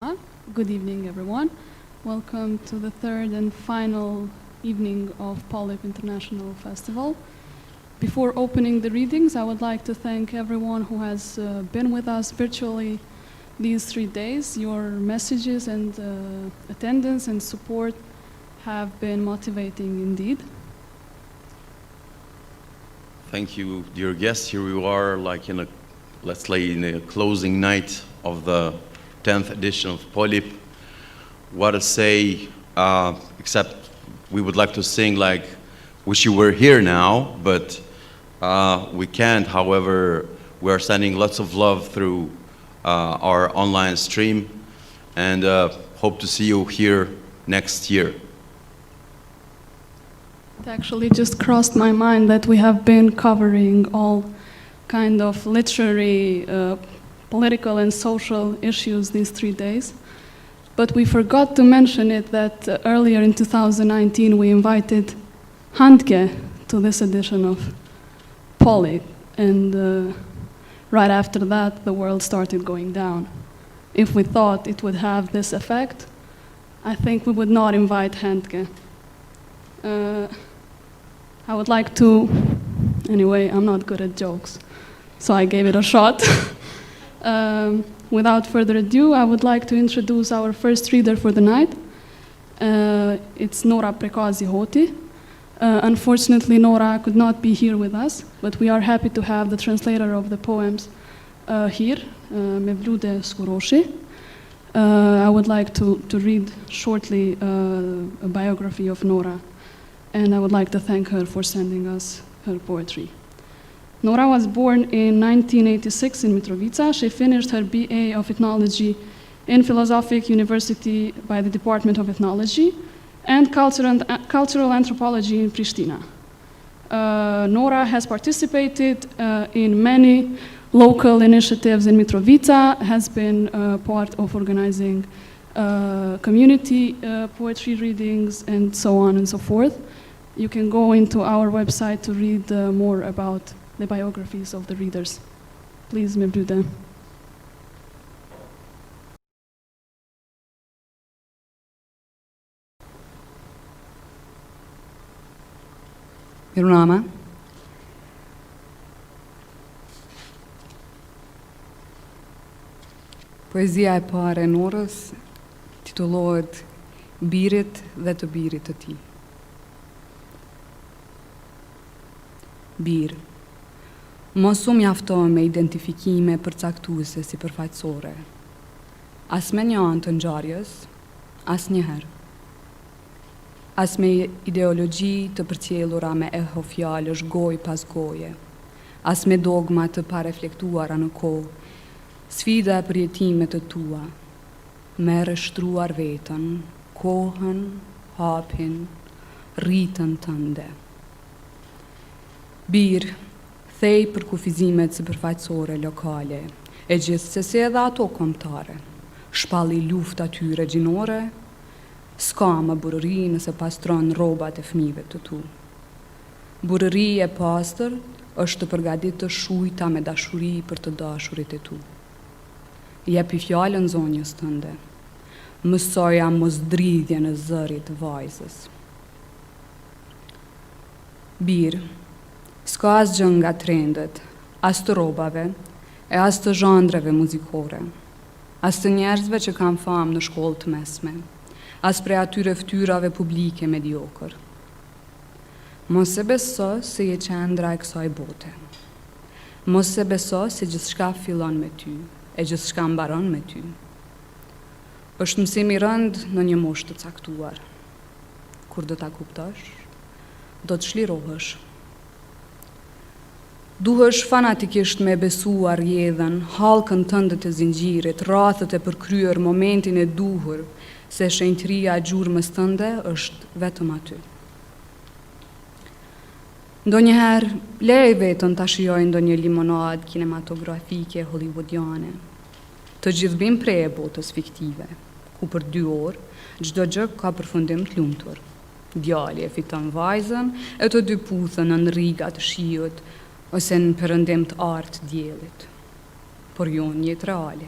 Good evening, everyone. Welcome to the third and final evening of Polip International Festival. Before opening the readings, I would like to thank everyone who has been with us virtually these 3 days. Your messages and attendance and support have been motivating indeed. Thank you, dear guests. Here we are, like in a closing night of the 10th edition of Polip. What to say, except we would like to sing like, wish you were here now, but we can't. However, we are sending lots of love through our online stream and hope to see you here next year. It actually just crossed my mind that we have been covering all kind of literary, political and social issues these 3 days. But we forgot to mention it that earlier in 2019 we invited Handke to this edition of Polip, and right after that the world started going down. If we thought it would have this effect, I think we would not invite Handke. I would like to, anyway, I'm not good at jokes, so I gave it a shot. Without further ado, I would like to introduce our first reader for the night. It's Nora Prekazi Hoti. Unfortunately, Nora could not be here with us, but we are happy to have the translator of the poems here, Mevlude Skuroshi. I would like to read shortly a biography of Nora, and I would like to thank her for sending us her poetry. Nora was born in 1986 in Mitrovica. She finished her BA of Ethnology in Philosophic University by the Department of Ethnology and Cultural Anthropology in Pristina. Nora has participated in many local initiatives in Mitrovica, has been part of organizing community poetry readings, and so on and so forth. You can go into our website to read more about the biographies of the readers. Please, Mevlude. Mirunama. Poezia e parë e Norës titulohet Birit dhe të birit të tij. Bir. Mos u mjafton me identifikime përcaktuese si përfaqësore. As me një anë të ngjarjes, as njëherë. As me ideologji të përcjellura me eho fjalësh gojë pas goje. As me dogma të pareflektuara në kohë. Sfida e përjetimet të tua. Me rështruar vetën, kohën, hapin, rritën tënde. Bir. Thej për kufizimet së përfaqësore lokale, e gjithsesi edhe ato kombëtare. Shpalli luftë atyre gjinore, s'ka më burëri nëse pastron rrobat e fëmijëve të tu. Burëri e pastër është të përgatitur shujta me dashuri për të dashurit e tu. Jepi fjalën zonjës tënde. Mësoja mos dridhje në zërit vajzës. Bir. S'ka asgjë nga trendet, as të robave, e as të zhandreve muzikore, as të njerëzve që kanë famë në shkollë të mesme, as prej atyre ftyrave publike mediokër. Mos e beso se je qendra e kësaj bote. Mos e beso se gjithçka fillon me ty, e gjithçka mbaron me ty. Është mësim i rënd në një moshë të caktuar. Kur do ta kuptosh, do të çlirohesh. Duhesh fanatikisht me besuar jedhen, halkën tënde të zinxhirit, rrathët e përkryer, momentin e duhur, se shenjtëria e gjurmës tënde është vetëm aty. Ndonjëherë, lej vetën ta shijoj ndonjë limonad kinematografike hollywoodiane. Të gjithë bim prej e botës fiktive, ku për 2 orë, çdo gjë ka përfundim të lumtur. Djali e fiton vajzën, e të dy puthën në rriga të shiut, ose në përëndim të artë djelit, por jo në jetë reale.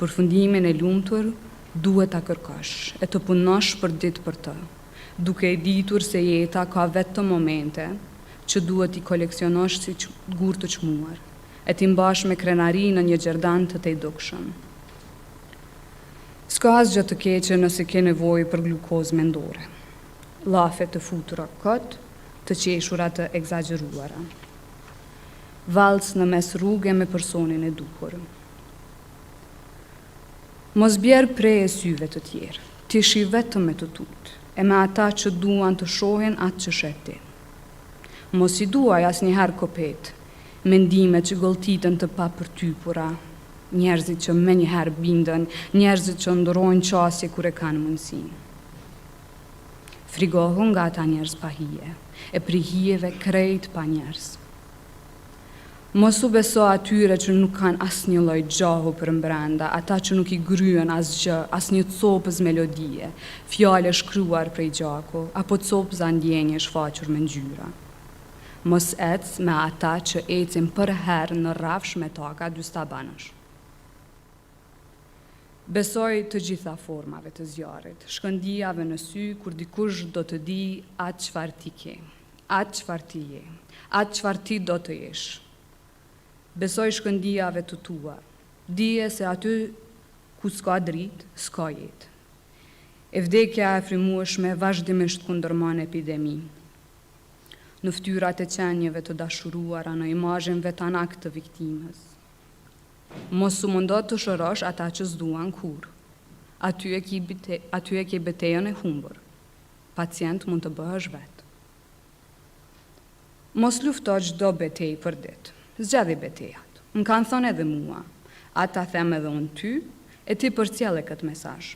Përfundimin e lumtur duhet ta kërkosh e të punosh për ditë për të, duke e ditur se jeta ka vetëm momente që duhet i koleksionosh si gur të çmuar, e ti mbash me krenari në një gjerdan të te dukshëm. S'ka asgjë të keqe nëse ke nevojë për glukozë mendore, llafe të futura kot, të qeshura të egzageruara. Valc në mes rruge me personin e duhur. Mos bjerë prej e syve të tjerë, ti shi vetëm me të tutë, e me ata që duan të shohin atë që sheti. Mos i duaj asnjëherë kopet, mendimet që golltiten të papërtypura, njerëzit që menjëherë bindën, njerëzit që ndorojnë qasje kur e kanë mundësinë. Frigohu nga ata njerëz pa hije, e pri hijeve krejt pa njerëz. Mos u beso atyre që nuk kanë asnjë lloj gjahu për mbrenda, ata që nuk i gryen asgjë, asnjë copës melodie, fjale shkruar prej gjaku, apo copëza ndjenje shfaqur me ngjyra. Mos ec me ata që ecin për herë në rrafsh me taka dystabanësh. Besoj të gjitha formave të zjarrit, shkëndijave në sy kur dikush do të di atë çfarë ti ke, atë çfarë ti je, atë çfarë ti do të jesh. Besoj shkëndijave të tua, dije se aty ku s'ka dritë, s'ka jetë. E vdekja e frimueshme vazhdimisht kundërmon epidemi. Në ftyrat e qenjeve të dashuruara, në imazhenve të anak të viktimës. Mos u mundo të shërosh ata që s'duan kur. Aty e ke betejën e humbur. Pacient mund të bëhesh vetë. Mos lufto çdo betejë për ditë. Zgjidhi betejat. Më kanë thonë edhe mua. Ata them edhe unë ty, e ti përcjell këtë mesazh.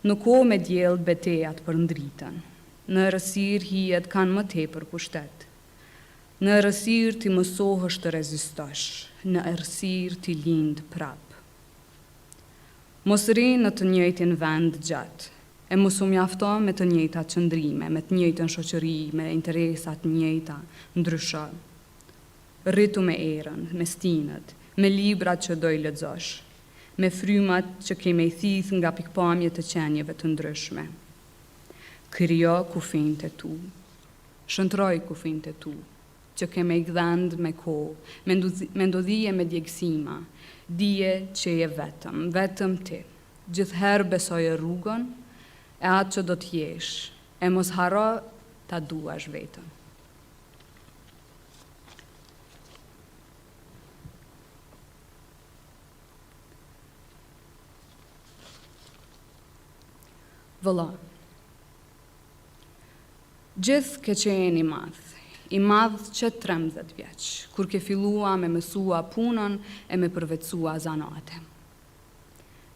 Në kohë me diell betejat për ndritën. Në errësirë hijet kanë më tepër pushtet. Në errësirë ti mësohesh të rezistosh, në errësirë ti lind prap. Mos rri në të njëjtin vend gjatë, e mos u mjafto me të njëjtat qëndrime, me të njëjtën shoqëri, me interesat të njëjta, ndrysho. Rritu me erën, me stinët, me librat që do i lexosh, me frymat që keme i thith nga pikpamje të qenjeve të ndryshme. Krijo kufin të tu, shëntroj kufin të tu, që keme i gdhend me kohë, me ndodhije me djegësima, dije që je vetëm ti, gjithherë besoje rrugën, e atë që do t'jesh, e mos haro ta duash vetëm. Vëlla, gjithë ke qenë i madh që 13 vjeç, kur ke fillua me mësua punën e me përvetsua zanate.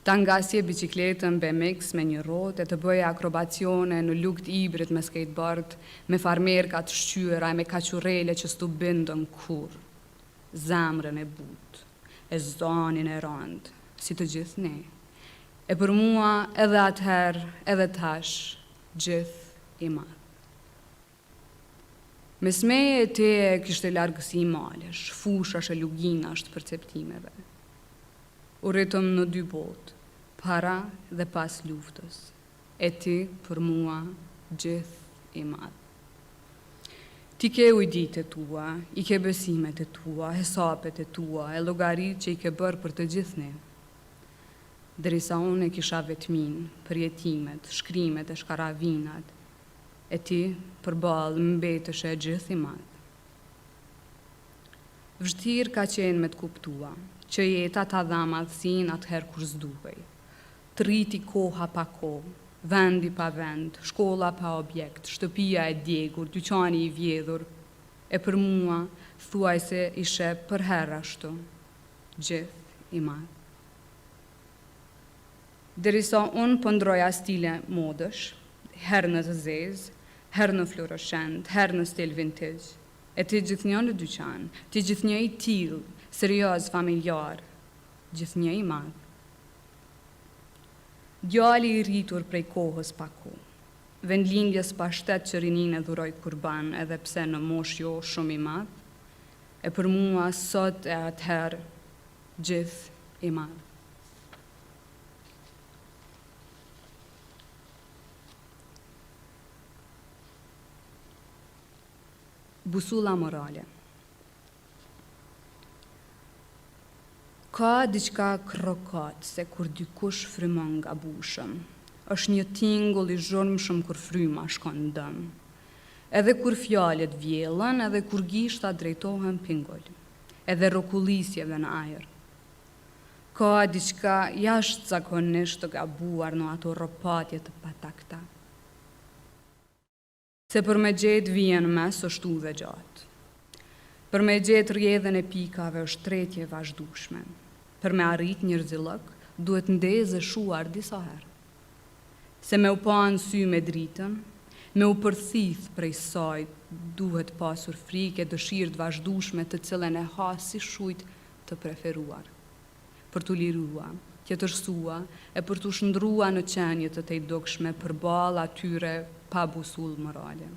Ta ngasje bicikletën BMX me një rrotë e të bëje akrobacione në lukt ibrit me skateboard, me farmerkat shqyera e me kachurele që s'tu bindën kur, zemrën e butë, e zonin e rëndë, si të gjithë ne. E për mua edhe atëherë, edhe tash, gjithë i madh. Me smeje e te kishte largësi malesh, fushash e luginash të perceptimeve. U rritëm në 2 botë, para dhe pas luftës. E ti, për mua, gjithë i madh. Ti ke ujditë e tua, i ke besimet e tua, hesapet e tua, e llogaritë që i ke bërë për të gjithë ne. Derisa unë e kisha vetmin, për jetimet, shkrimet e shkaravinat, e ti përballë mbetësh e gjithë i madh. Vështirë ka qenë me të kuptua, që jeta ta dha madhësinë atëherë kur s'duhej. Të rriti koha pa kohë, vendi pa vend, shkolla pa objekt, shtëpia e djegur, dyqani i vjedhur, e për mua thuajse ishe për herë ashtu, gjithë i madh. Derisa unë pëndroja stile modësh, herë në të zezë, herë në fluorescent, herë në stil vintage, e ti gjithnjë në dyqan, ti gjithnjë i tillë, serioz, familjar, gjithnjë i madh. Djali i rritur prej kohës pa kohë, vendlindjes pa shtet që rinin e dhuroj kurban, edhe pse në mosh jo shumë i madh, e për mua sot e atëherë gjithë i madh. Busulla morale. Ka diçka krokat se kur dikush frymon nga bushëm. Është një tingull I zhurmshëm kur fryma shkon dëm. Edhe kur fjalët vjellën, edhe kur gishtat drejtohen pingull. Edhe rokullisjeve në ajër. Ka diçka jashtëzakonisht të gabuar në ato rropatje të patakta. Se për me gjetë vijen mes është udhë gjatë. Për me gjetë rjedhen e pikave është tretje vazhdueshme. Për me arrit një rrezillok, duhet ndezë e shuar disa herë. Se me u pa në sy me dritën, me u përthith prej saj, duhet pasur frikë e dëshirë të vazhdueshme të cilën e ha si shujt të preferuar. Për t'u lirua, të tërsua e për t'u shndrua në qenje të tejdukshme përballë atyre pa busull morale.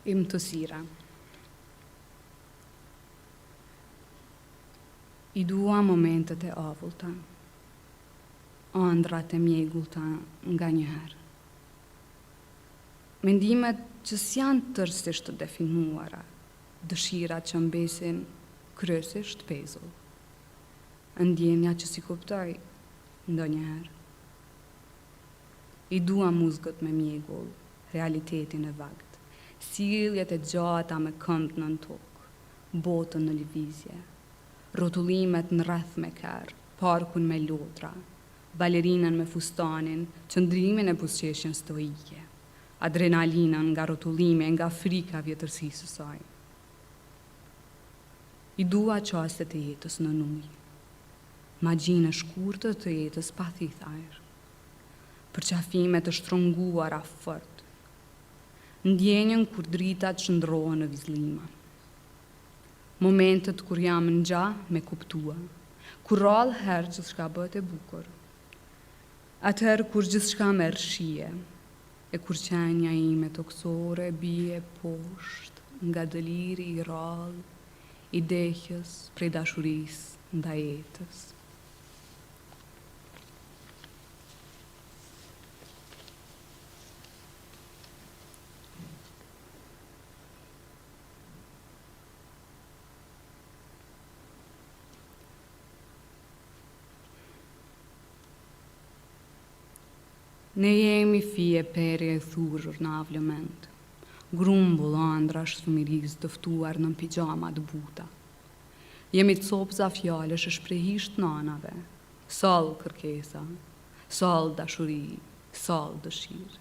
Imtësira. I dua momentet e avullta, ëndrat e mjegullta nga njëherë. Mendimet që s'janë tërësisht të definuara, dëshirat që mbesin kryesisht pezull. Ndjenja që si kuptoj ndonjëherë. I dua muzgët me mjegull, realitetin e vakt, sjelljet e gjata me këmbë nën tokë, botën në lëvizje, rrotullimet në rreth me kerr, parkun me lotra, balerinën me fustanin, qëndrimin e buzëqeshjen stoike, adrenalinën nga rrotullimi e nga frika vjetërsisë së saj. I dua qastet e jetës në ujë, magjinë e shkurtër të jetës pa thith ajër, përqafimet të shtrënguara fort, ndjenjën kur dritat shndrohen në vizllima, momentet kur jam ngja me kuptua, kur rrallë herë gjithçka bëhet e bukur, atëherë kur gjithçka merr shije, e kur qenja ime toksore bie poshtë nga dëliri I rrallë, I dehjes prej dashurisë ndaj jetës. Ne jemi fije perje e thurur në avlëment, grumbull andrash fëmiris dëftuar në pijama të buta. Jemi copza fjalesh e shprehisht nanave, sall kërkesa, sall dashuri, sall dëshirë.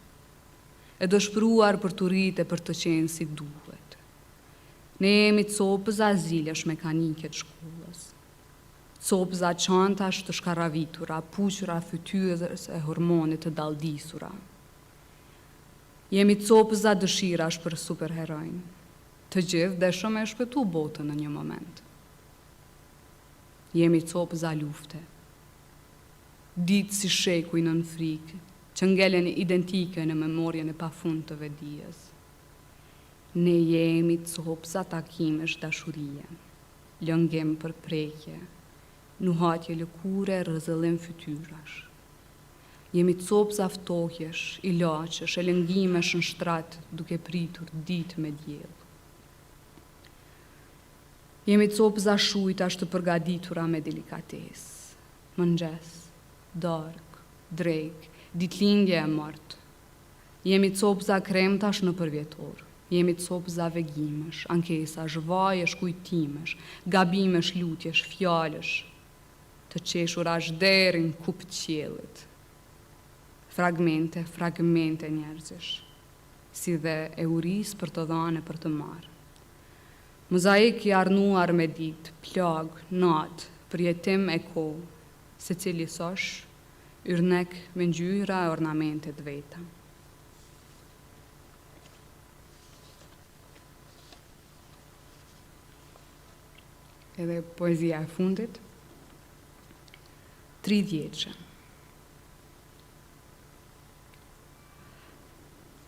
E dëshpëruar për të rritë e për të qenë si duhet. Ne jemi copza zilesh mekanike të shkollës, copza çantash të shkaravitura, puqra fytyrës e hormonit të daldisura. Jemi copza dëshirash për superherojnë. Të gjithë dëshëm e shpëtu botën në një moment. Jemi copza lufte. Ditë si shekuj në frikë, që ngelen identike në memorjen e pafund të vedijes. Ne jemi copza takimesh dashurie, lëngim për prekje, nuhatje lëkure, rrëzëllim fytyrash. Jemi copza ftohjesh, Iliaqesh, e lëngimesh në shtrat duke pritur ditë me diell. Jemi copza shujtash të përgatitura me delikatesë, mëngjes, darkë, drekë, ditëlindje e martë. Jemi copza kremtash në përvjetor. Jemi copza vegimesh, ankesash, vajesh, kujtimesh, gabimesh, lutjesh, fjalesh, të qeshurash deri në kup qiellit. Fragmente, fragmente njerëzish, si dhe euris për të dhane për të marë. Mozaik I arnuar me ditë, plag, natë, përjetim e kohë, se cili sosh, yrnek me ngjyra e ornamentet veta. Edhe poezia e fundit, 3 vjeçe.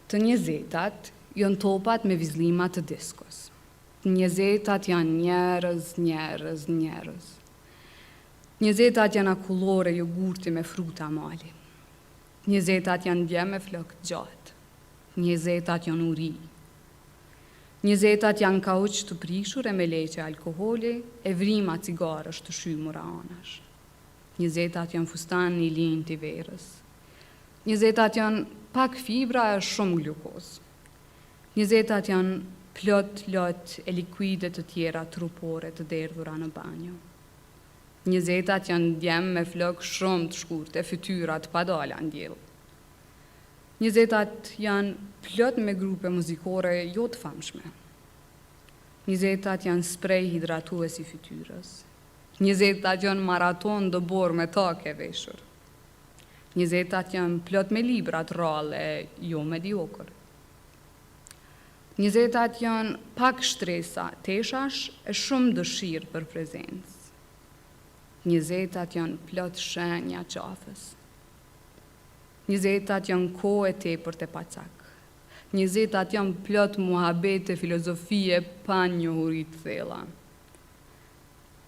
Të njezetat janë topat me vizlimat të diskos. Të njezetat janë njerëz. Njezetat janë akullore jogurti me fruta mali. Njezetat janë dje me flok gjatë. Njezetat janë uri. Njezetat janë kauq të prishur e me leqe alkoholi e vrima cigarësh të shymura anash. Njezetat janë fustan një linjë të verës. Njezetat janë pak fibra e shumë glukoz. Njezetat janë plot lot e likuide të tjera trupore të derdhura në banjo. Njezetat janë djem me flok shumë të shkurtë e fytyrat padala ndjell. Njezetat janë plot me grupe muzikore jo të famshme. Njezetat janë sprej hidratues i fytyrës. Njezetat janë maraton dëbor me take veshur. Njezetat janë plot me librat rrallë e jo mediokër. Njezetat janë pak shtresa, teshash e shumë dëshirë për prezencë. Njezetat janë plot shenja qafës. Njezetat janë kohë e tepër të pacak. Njezetat janë plot muhabete filozofie pa njohurit thella.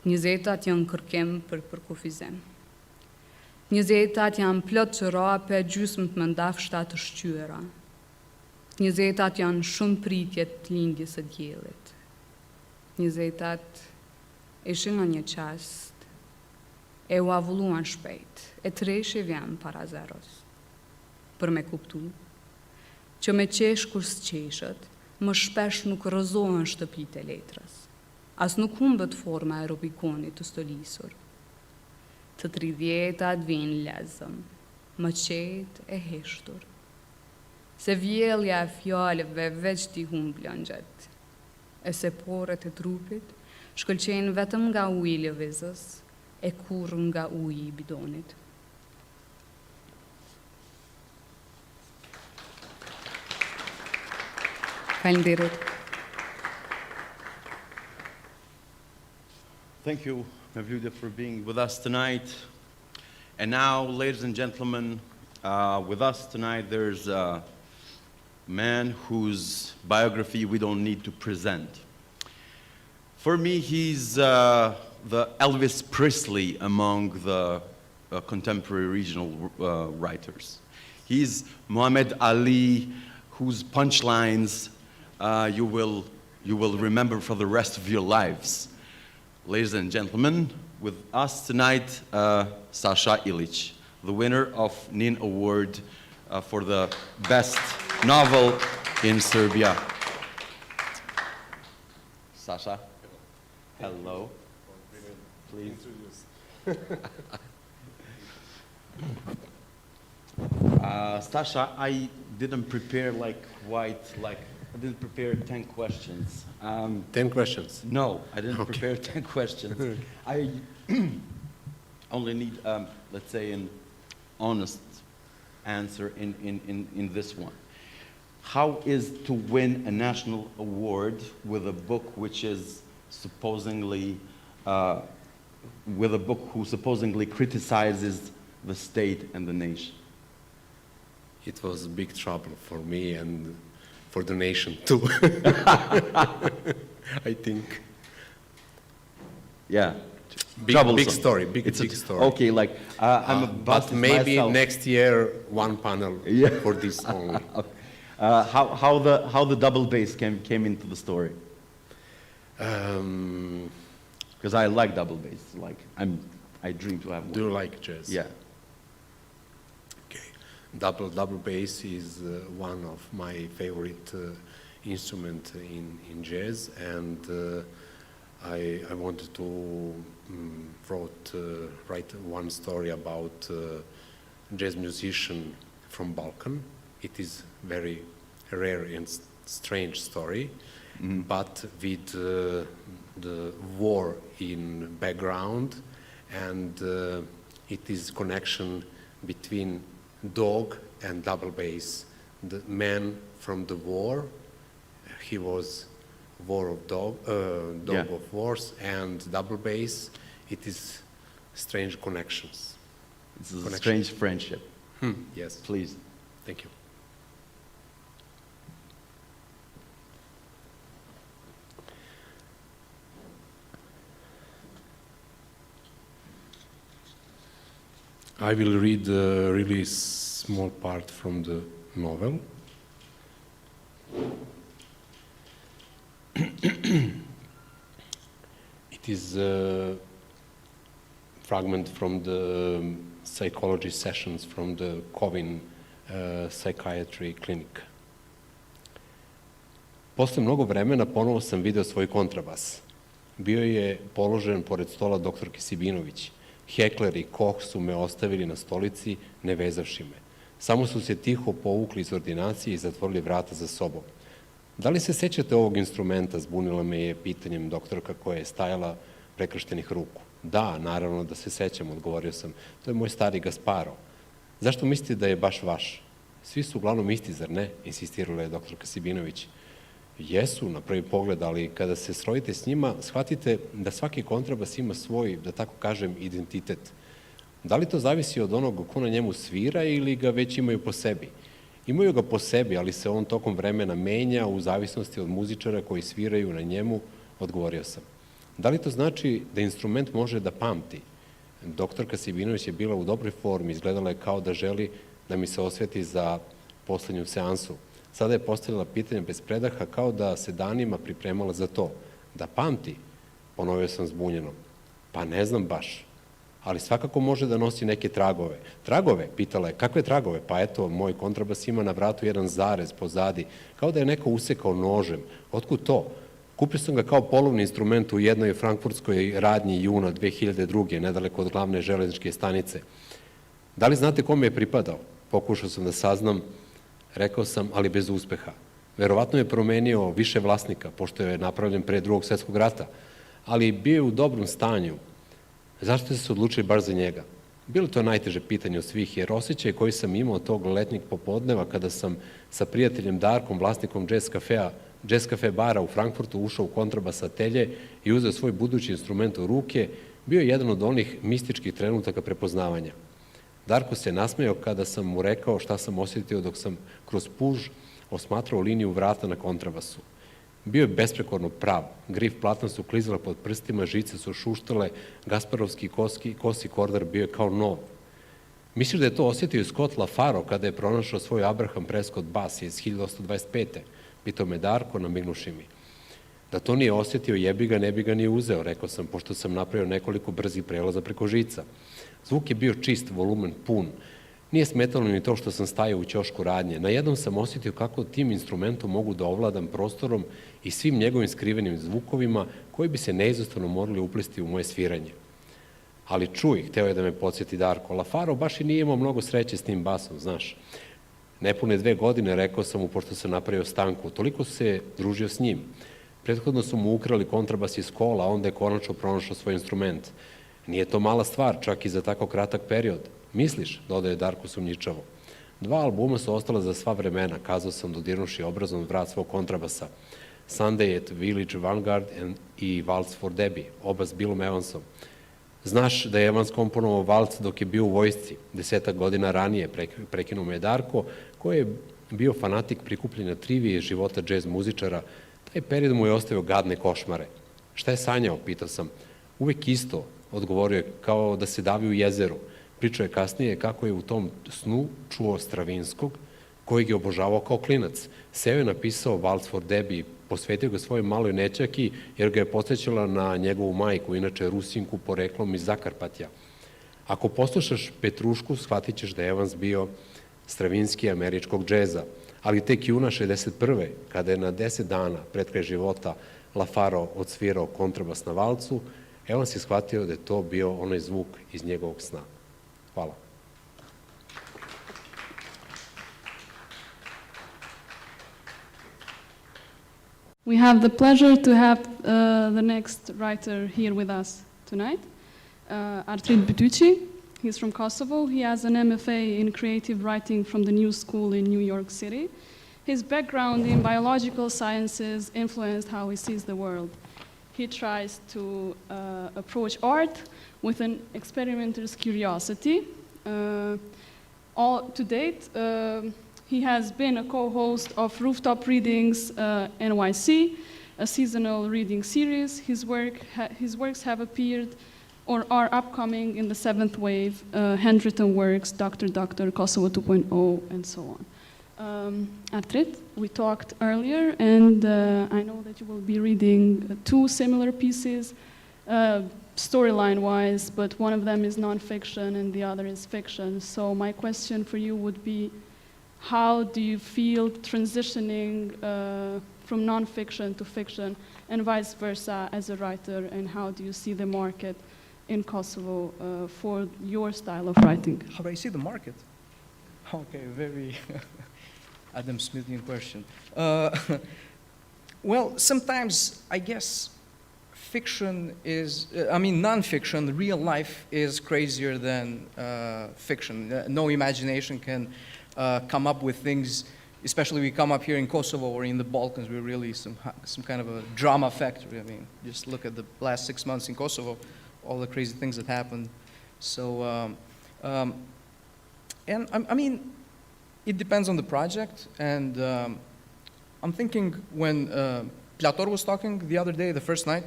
Njezetat janë kërkem për përkufizim. Njezetat janë plot qërape gjysmë të mëndafshta të shqyera. Njezetat janë shumë pritjet të lindjes së diellit. Njezetat ishin në një qast e u avulluan shpejt, e treshi vjen para zeros. Për me kuptu, që me qesh kur s'qeshët, më shpesh nuk rëzohen shtëpit e letrës, as nuk humbët forma e Rubikonit të stolisur. Të 30-at vinë lezëm, më qetë e heshtur, se vjellja e fjallëve veç t'i humbë lëngjet, e se poret e trupit shkëlqenë vetëm nga uji i lëvizës, e kur nga uji i bidonit. Faleminderit. Thank you, Mevlude, for being with us tonight. And now, ladies and gentlemen, with us tonight there's a man whose biography we don't need to present. For me, he's the Elvis Presley among the contemporary regional writers. He's Muhammad Ali, whose punchlines you will remember for the rest of your lives. Ladies and gentlemen, with us tonight, Sasha Ilic, the winner of NIN Award for the best novel in Serbia. Sasha, hello. Please. Sasha, I didn't prepare I didn't prepare 10 questions. 10 questions? No, I didn't prepare 10 questions. I only need, let's say, an honest answer in this one. How is to win a national award with a book which is supposedly who supposedly criticizes the state and the nation? It was big trouble for me and for the nation too. I think. Yeah. Big story. Okay, I'm about but maybe myself. next year one panel for this only. How the double bass came into the story? Because I like double bass. I dream to have one. Do you like jazz? Yeah. Okay. Double bass is one of my favorite instrument in jazz, and I wanted to write one story about jazz musician from Balkan. It is very rare and strange story, but with the war in background, and it is connection between dog and double bass. The man from the war, he was war of dog of wars, and double bass. It is strange connections. It's a strange friendship. Yes. Please. Thank you. I will read a really small part from the novel. It is a fragment from the psychology sessions from the Kovin psychiatry clinic. Posle mnogo vremena ponovo sam video svoj kontrabas. Bio je položen pored stola doktorke Sibinović. Hekler i Koch su me ostavili na stolici, ne vezavši me. Samo su se tiho povukli iz ordinacije i zatvorili vrata za sobom. Da li se sećate ovog instrumenta, zbunila me je pitanjem doktorka koja je stajala prekrštenih ruku. Da, naravno da se sećam, odgovorio sam. To je moj stari Gasparo. Zašto mislite da je baš vaš? Svi su uglavnom isti, zar ne? Insistirala je doktorka Sibinović. Jesu, na prvi pogled, ali kada se srodite s njima, shvatite da svaki kontrabas ima svoj, da tako kažem, identitet. Da li to zavisi od onog ko na njemu svira ili ga već imaju po sebi? Imaju ga po sebi, ali se on tokom vremena menja u zavisnosti od muzičara koji sviraju na njemu, odgovorio sam. Da li to znači da instrument može da pamti? Doktorka Sibinović je bila u dobroj formi, izgledala je kao da želi da mi se osveti za poslednju seansu. Sada je postavila pitanje bez predaha, kao da se danima pripremala za to. Da pamti? Ponovio sam zbunjeno. Pa ne znam baš. Ali svakako može da nosi neke tragove. Tragove? Pitala je. Kakve tragove? Pa eto, moj kontrabas ima na vratu jedan zarez pozadi, kao da je neko usekao nožem. Otkud to? Kupio sam ga kao polovni instrument u jednoj frankfurtskoj radnji juna 2002. nedaleko od glavne železničke stanice. Da li znate kome je pripadao? Pokušao sam da saznam. Rekao sam, ali bez uspeha. Verovatno je promenio više vlasnika, pošto je napravljen pre Drugog svjetskog rata, ali bio je u dobrom stanju. Zašto ste se odlučili baš za njega? Bilo to najteže pitanje od svih, jer osjećaj koji sam imao tog letnjeg popodneva kada sam sa prijateljem Darkom, vlasnikom jazz cafe bara u Frankfurtu, ušao u kontrabas atelje i uzeo svoj budući instrument u ruke, bio je jedan od onih mističkih trenutaka prepoznavanja. Darko se nasmejao kada sam mu rekao šta sam osjetio dok sam kroz puž osmatrao liniju vrata na kontrabasu. Bio je besprekorno prav, grif platna su klizala pod prstima, žice su šuštale, Gasparovski kosi kordar bio je kao nov. Misliš da je to osjetio Scott LaFaro kada je pronašao svoj Abraham Prescott bas iz 1825. Pitao me Darko, namignuši mi. Da to nije osjetio, jebi ga, ne bi ga ni uzeo, rekao sam, pošto sam napravio nekoliko brzih prelaza preko žica. Zvuk je bio čist, volumen pun. Nije smetalo ni to što sam stajao u ćošku radnje. Najednom sam osjetio kako tim instrumentom mogu da ovladam prostorom i svim njegovim skrivenim zvukovima koji bi se neizostavno morali uplesti u moje sviranje. Ali čuj, hteo je da me podsjeti Darko, LaFaro baš i nije imao mnogo sreće s tim basom, znaš. Nepune 2 godine, rekao sam mu, pošto sam napravio stanku, toliko se družio s njim. Prethodno su mu ukrali kontrabas iz kola, a onda je konačno pronašao svoj instrument. Nije to mala stvar, čak i za tako kratak period. Misliš, dodaje Darko sumnjičavo. 2 albuma su ostala za sva vremena, kazao sam dodirnuši obrazom vrat svog kontrabasa. Sunday at Village Vanguard i Waltz for Debbie, oba s Billom Evansom. Znaš da je Evans komponovao Waltz dok je bio u vojsci, 10 godina ranije, prekinuo me je Darko, koji je bio fanatik prikupljenja trivije života džez muzičara. Taj period mu je ostavio gadne košmare. Šta je sanjao, pitao sam. Uvek isto, odgovorio je, kao da se davi u jezeru. Pričao je kasnije kako je u tom snu čuo Stravinskog, kojeg je obožavao kao klinac. Seo je napisao Waltz for Debbie, posvetio ga svojoj maloj nećaki, jer ga je podsjećala na njegovu majku, inače Rusinku poreklom iz Zakarpatja. Ako poslušaš Petrušku, shvatit ćeš da je Evans bio Stravinski američkog džeza, ali tek juna 61. kada je na 10 dana pred kraj života LaFaro odsvirao kontrabas na valcu, Evans je shvatio da je to bio onaj zvuk iz njegovog sna. Hvala. We have the pleasure to have the next writer here with us tonight, Artrit Bytyçi. He's from Kosovo. He has an MFA in creative writing from the New School in New York City. His background in biological sciences influenced how he sees the world. He tries to approach art with an experimental's curiosity. To date, he has been a co-host of Rooftop Readings NYC, a seasonal reading series. His works have appeared or are upcoming in the 7th wave, handwritten works, Dr. Dr., Kosovo 2.0, and so on. Artrit, we talked earlier, and I know that you will be reading 2 similar pieces, storyline-wise, but one of them is nonfiction and the other is fiction. So my question for you would be, how do you feel transitioning from nonfiction to fiction and vice versa as a writer, and how do you see the market in Kosovo for your style of writing? How do I see the market? Okay, very Adam Smithian question. Well, sometimes I guess fiction is, non-fiction, real life is crazier than fiction. No imagination can come up with things, especially we come up here in Kosovo or in the Balkans, we're really some kind of a drama factory. I mean, just look at the last 6 months in Kosovo, all the crazy things that happened. So, it depends on the project, and I'm thinking when Plator was talking the other day, the first night,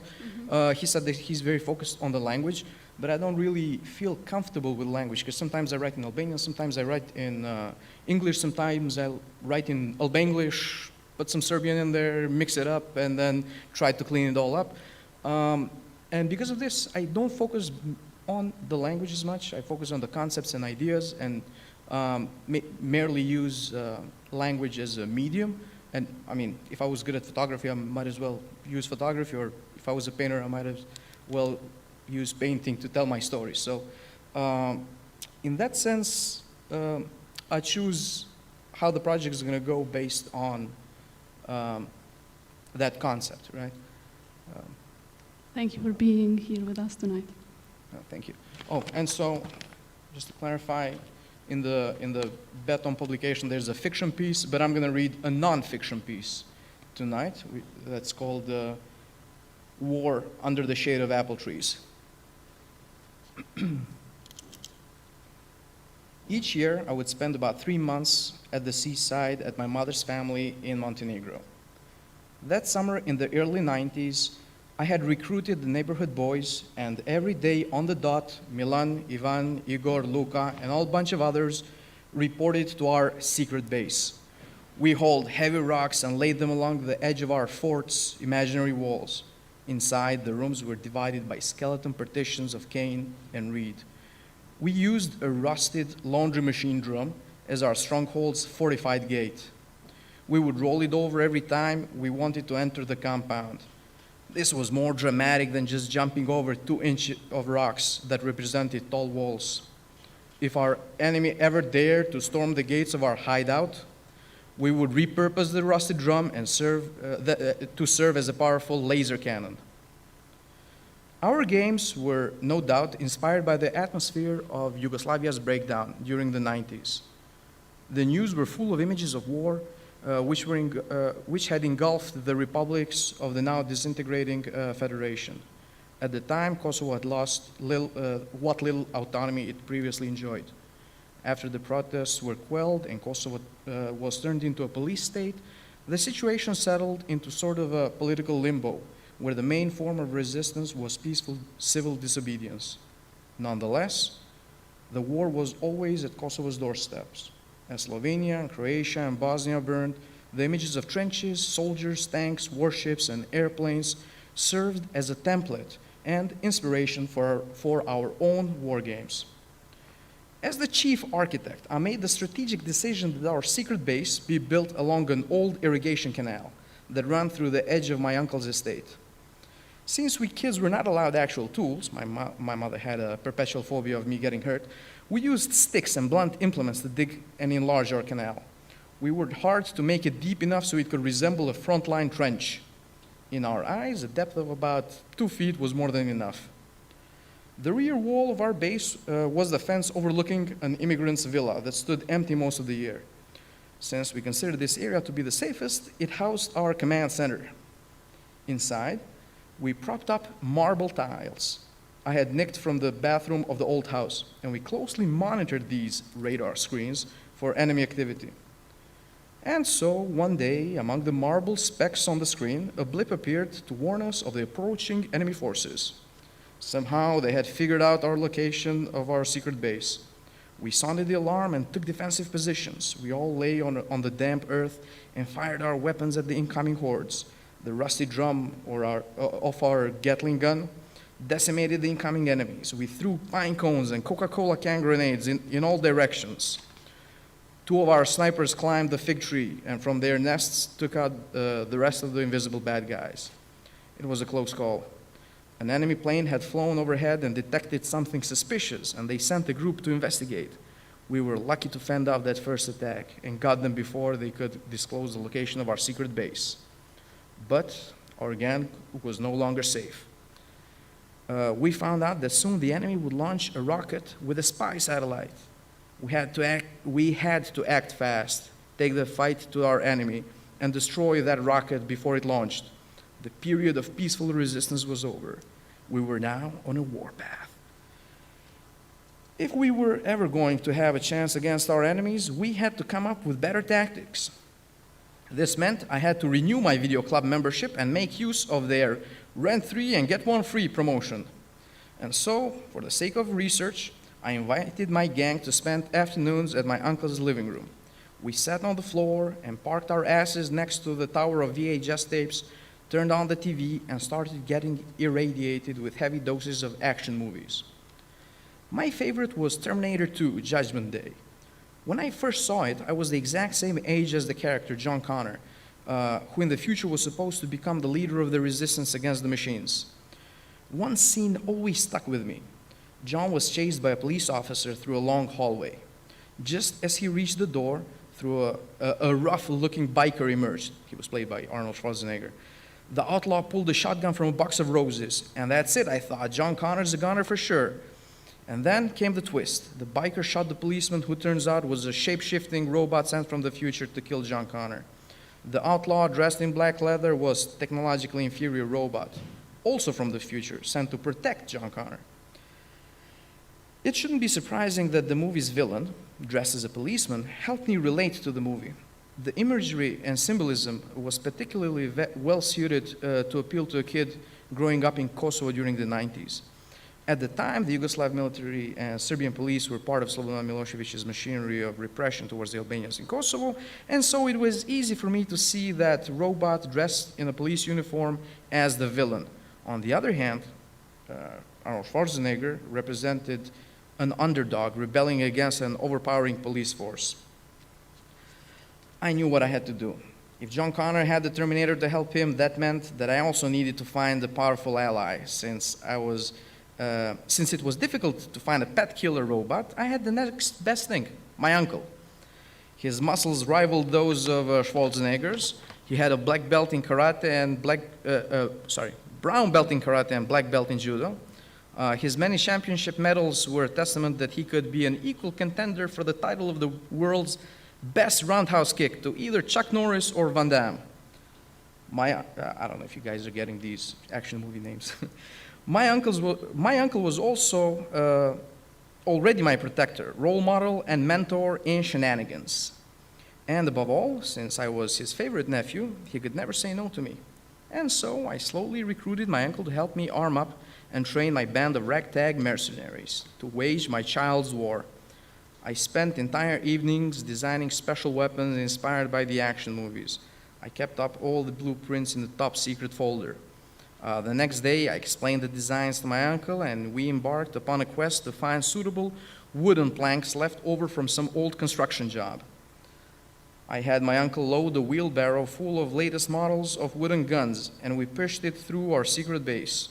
he said that he's very focused on the language, but I don't really feel comfortable with language, because sometimes I write in Albanian, sometimes I write in English, sometimes I write in Albanglish, put some Serbian in there, mix it up, and then try to clean it all up. And because of this, I don't focus on the language as much. I focus on the concepts and ideas, and merely use language as a medium. And I mean, if I was good at photography, I might as well use photography, or if I was a painter, I might as well use painting to tell my story. So in that sense, I choose how the project is going to go based on that concept, right? Thank you for being here with us tonight. Thank you. Oh, and so, just to clarify, in the Jeton publication, there's a fiction piece, but I'm going to read a non-fiction piece tonight. That's called War Under the Shade of Apple Trees. Each year, I would spend about 3 months at the seaside at my mother's family in Montenegro. That summer in the early 90s, I had recruited the neighborhood boys, and every day on the dot, Milan, Ivan, Igor, Luka, and a whole bunch of others reported to our secret base. We hauled heavy rocks and laid them along the edge of our fort's imaginary walls. Inside, the rooms were divided by skeleton partitions of cane and reed. We used a rusted laundry machine drum as our stronghold's fortified gate. We would roll it over every time we wanted to enter the compound. This was more dramatic than just jumping over 2 inches of rocks that represented tall walls. If our enemy ever dared to storm the gates of our hideout, we would repurpose the rusted drum and to serve as a powerful laser cannon. Our games were, no doubt, inspired by the atmosphere of Yugoslavia's breakdown during the 90s. The news were full of images of war, which had engulfed the republics of the now disintegrating federation. At the time, Kosovo had lost what little autonomy it previously enjoyed. After the protests were quelled and Kosovo was turned into a police state, the situation settled into sort of a political limbo, where the main form of resistance was peaceful civil disobedience. Nonetheless, the war was always at Kosovo's doorsteps. As Slovenia and Croatia and Bosnia burned, the images of trenches, soldiers, tanks, warships, and airplanes served as a template and inspiration for our own war games. As the chief architect, I made the strategic decision that our secret base be built along an old irrigation canal that ran through the edge of my uncle's estate. Since we kids were not allowed actual tools, my mother had a perpetual phobia of me getting hurt, we used sticks and blunt implements to dig and enlarge our canal. We worked hard to make it deep enough so it could resemble a frontline trench. In our eyes, a depth of about 2 feet was more than enough. The rear wall of our base was the fence overlooking an immigrant's villa that stood empty most of the year. Since we considered this area to be the safest, it housed our command center. Inside, we propped up marble tiles I had nicked from the bathroom of the old house, and we closely monitored these radar screens for enemy activity. And so, one day, among the marble specks on the screen, a blip appeared to warn us of the approaching enemy forces. Somehow they had figured out our location of our secret base. We sounded the alarm and took defensive positions. We all lay on the damp earth and fired our weapons at the incoming hordes. The rusty drum of our Gatling gun decimated the incoming enemies. We threw pine cones and Coca-Cola can grenades in all directions. 2 of our snipers climbed the fig tree and from their nests took out the rest of the invisible bad guys. It was a close call. An enemy plane had flown overhead and detected something suspicious, and they sent a group to investigate. We were lucky to fend off that first attack and got them before they could disclose the location of our secret base. But our gang was no longer safe. We found out that soon the enemy would launch a rocket with a spy satellite. We had to act fast, take the fight to our enemy, and destroy that rocket before it launched. The period of peaceful resistance was over. We were now on a warpath. If we were ever going to have a chance against our enemies, we had to come up with better tactics. This meant I had to renew my video club membership and make use of their rent 3 and get 1 free promotion. And so, for the sake of research, I invited my gang to spend afternoons at my uncle's living room. We sat on the floor and parked our asses next to the tower of VHS tapes, turned on the TV, and started getting irradiated with heavy doses of action movies. My favorite was Terminator 2, Judgment Day. When I first saw it, I was the exact same age as the character, John Connor, who in the future was supposed to become the leader of the resistance against the machines. One scene always stuck with me. John was chased by a police officer through a long hallway. Just as he reached the door, through a rough-looking biker emerged. He was played by Arnold Schwarzenegger. The outlaw pulled a shotgun from a box of roses, and that's it, I thought. John Connor's a gunner for sure. And then came the twist. The biker shot the policeman, who turns out was a shape-shifting robot sent from the future to kill John Connor. The outlaw, dressed in black leather, was a technologically inferior robot, also from the future, sent to protect John Connor. It shouldn't be surprising that the movie's villain, dressed as a policeman, helped me relate to the movie. The imagery and symbolism was particularly well suited to appeal to a kid growing up in Kosovo during the 90s. At the time, the Yugoslav military and Serbian police were part of Slobodan Milosevic's machinery of repression towards the Albanians in Kosovo, and so it was easy for me to see that robot dressed in a police uniform as the villain. On the other hand, Arnold Schwarzenegger represented an underdog rebelling against an overpowering police force. I knew what I had to do. If John Connor had the Terminator to help him, that meant that I also needed to find a powerful ally. Since it was difficult to find a pet killer robot, I had the next best thing, my uncle. His muscles rivaled those of Schwarzenegger's. He had a black belt in karate and brown belt in karate and black belt in judo. His many championship medals were a testament that he could be an equal contender for the title of the world's best roundhouse kick to either Chuck Norris or Van Damme. I don't know if you guys are getting these action movie names. My uncle was also already my protector, role model, and mentor in shenanigans. And above all, since I was his favorite nephew, he could never say no to me. And so I slowly recruited my uncle to help me arm up and train my band of ragtag mercenaries to wage my child's war. I spent entire evenings designing special weapons inspired by the action movies. I kept up all the blueprints in the top secret folder. The next day, I explained the designs to my uncle, and we embarked upon a quest to find suitable wooden planks left over from some old construction job. I had my uncle load a wheelbarrow full of latest models of wooden guns, and we pushed it through our secret base.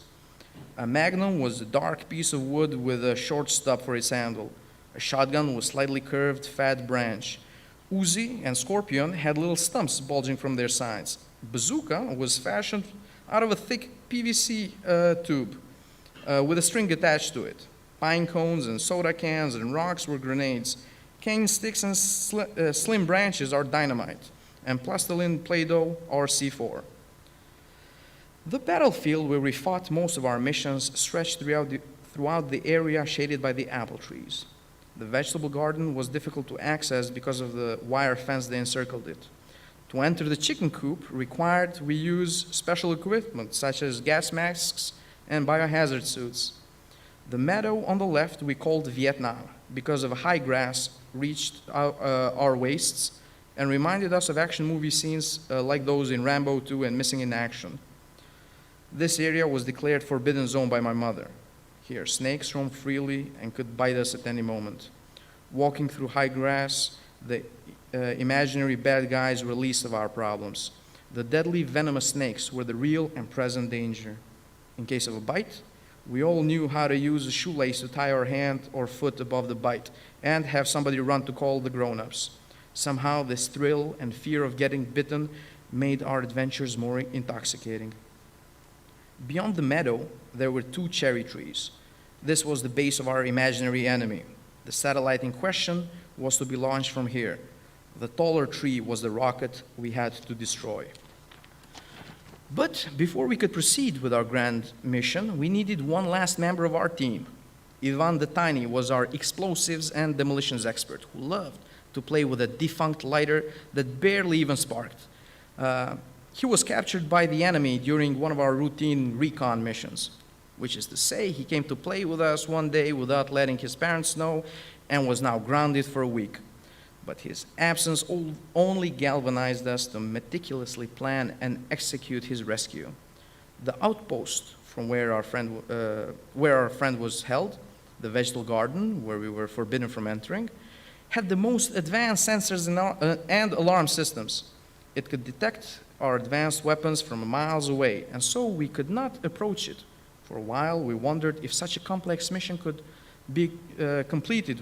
A Magnum was a dark piece of wood with a short stub for its handle. A shotgun was slightly curved, fat branch. Uzi and Scorpion had little stumps bulging from their sides. Bazooka was fashioned out of a thick PVC tube with a string attached to it. Pine cones and soda cans and rocks were grenades. Cane sticks and slim branches are dynamite. And plastiline Play-Doh are C4. The battlefield where we fought most of our missions stretched throughout the area shaded by the apple trees. The vegetable garden was difficult to access because of the wire fence that encircled it. To enter the chicken coop required we use special equipment such as gas masks and biohazard suits. The meadow on the left we called Vietnam because of high grass reached our waists and reminded us of action movie scenes like those in Rambo 2 and Missing in Action. This area was declared forbidden zone by my mother. Here, snakes roamed freely and could bite us at any moment. Walking through high grass, the imaginary bad guys were least of our problems. The deadly venomous snakes were the real and present danger. In case of a bite, we all knew how to use a shoelace to tie our hand or foot above the bite and have somebody run to call the grown-ups. Somehow this thrill and fear of getting bitten made our adventures more intoxicating. Beyond the meadow, there were 2 cherry trees. This was the base of our imaginary enemy. The satellite in question was to be launched from here. The taller tree was the rocket we had to destroy. But before we could proceed with our grand mission, we needed one last member of our team. Ivan the Tiny was our explosives and demolitions expert who loved to play with a defunct lighter that barely even sparked. He was captured by the enemy during one of our routine recon missions, which is to say he came to play with us one day without letting his parents know and was now grounded for a week. But his absence only galvanized us to meticulously plan and execute his rescue. The outpost from where our friend was held, the vegetable garden where we were forbidden from entering, had the most advanced sensors and alarm systems. It could detect our advanced weapons from miles away, and so we could not approach it. For a while, we wondered if such a complex mission could be completed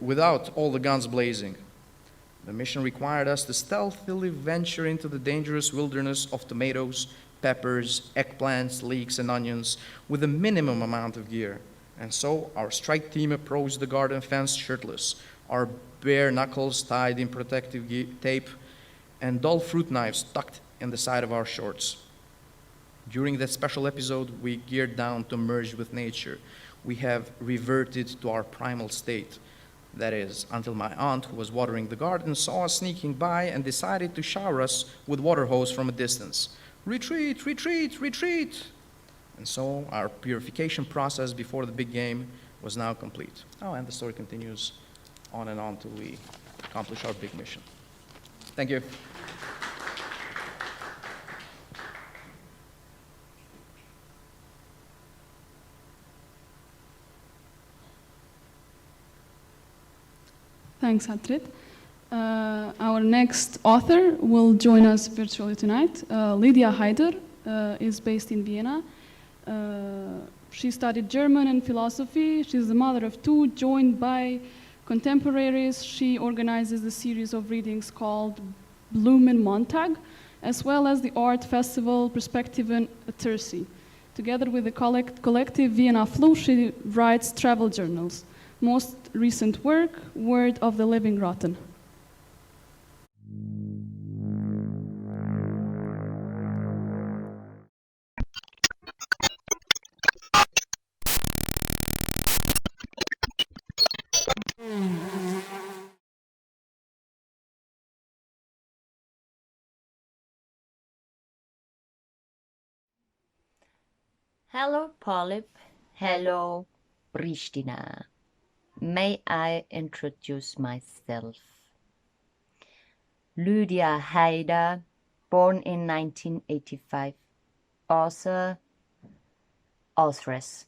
without all the guns blazing. The mission required us to stealthily venture into the dangerous wilderness of tomatoes, peppers, eggplants, leeks, and onions with a minimum amount of gear. And so our strike team approached the garden fence shirtless, our bare knuckles tied in protective tape, and dull fruit knives tucked in the side of our shorts. During that special episode, we geared down to merge with nature. We have reverted to our primal state. That is, until my aunt, who was watering the garden, saw us sneaking by and decided to shower us with water hose from a distance. Retreat, retreat, retreat! And so our purification process before the big game was now complete. Oh, and the story continues on and on till we accomplish our big mission. Thank you. Thanks, Artrit. Our next author will join us virtually tonight. Lydia Haider is based in Vienna. She studied German and philosophy. She's the mother of 2, joined by contemporaries. She organizes a series of readings called Blumenmontag, as well as the art festival Perspektiven Terci. Together with the collective Vienna Flu, she writes travel journals. Most recent work, Word of the Living Rotten. Hello, Polip. Hello, Pristina. May I introduce myself? Lydia Haider, born in 1985, authoress,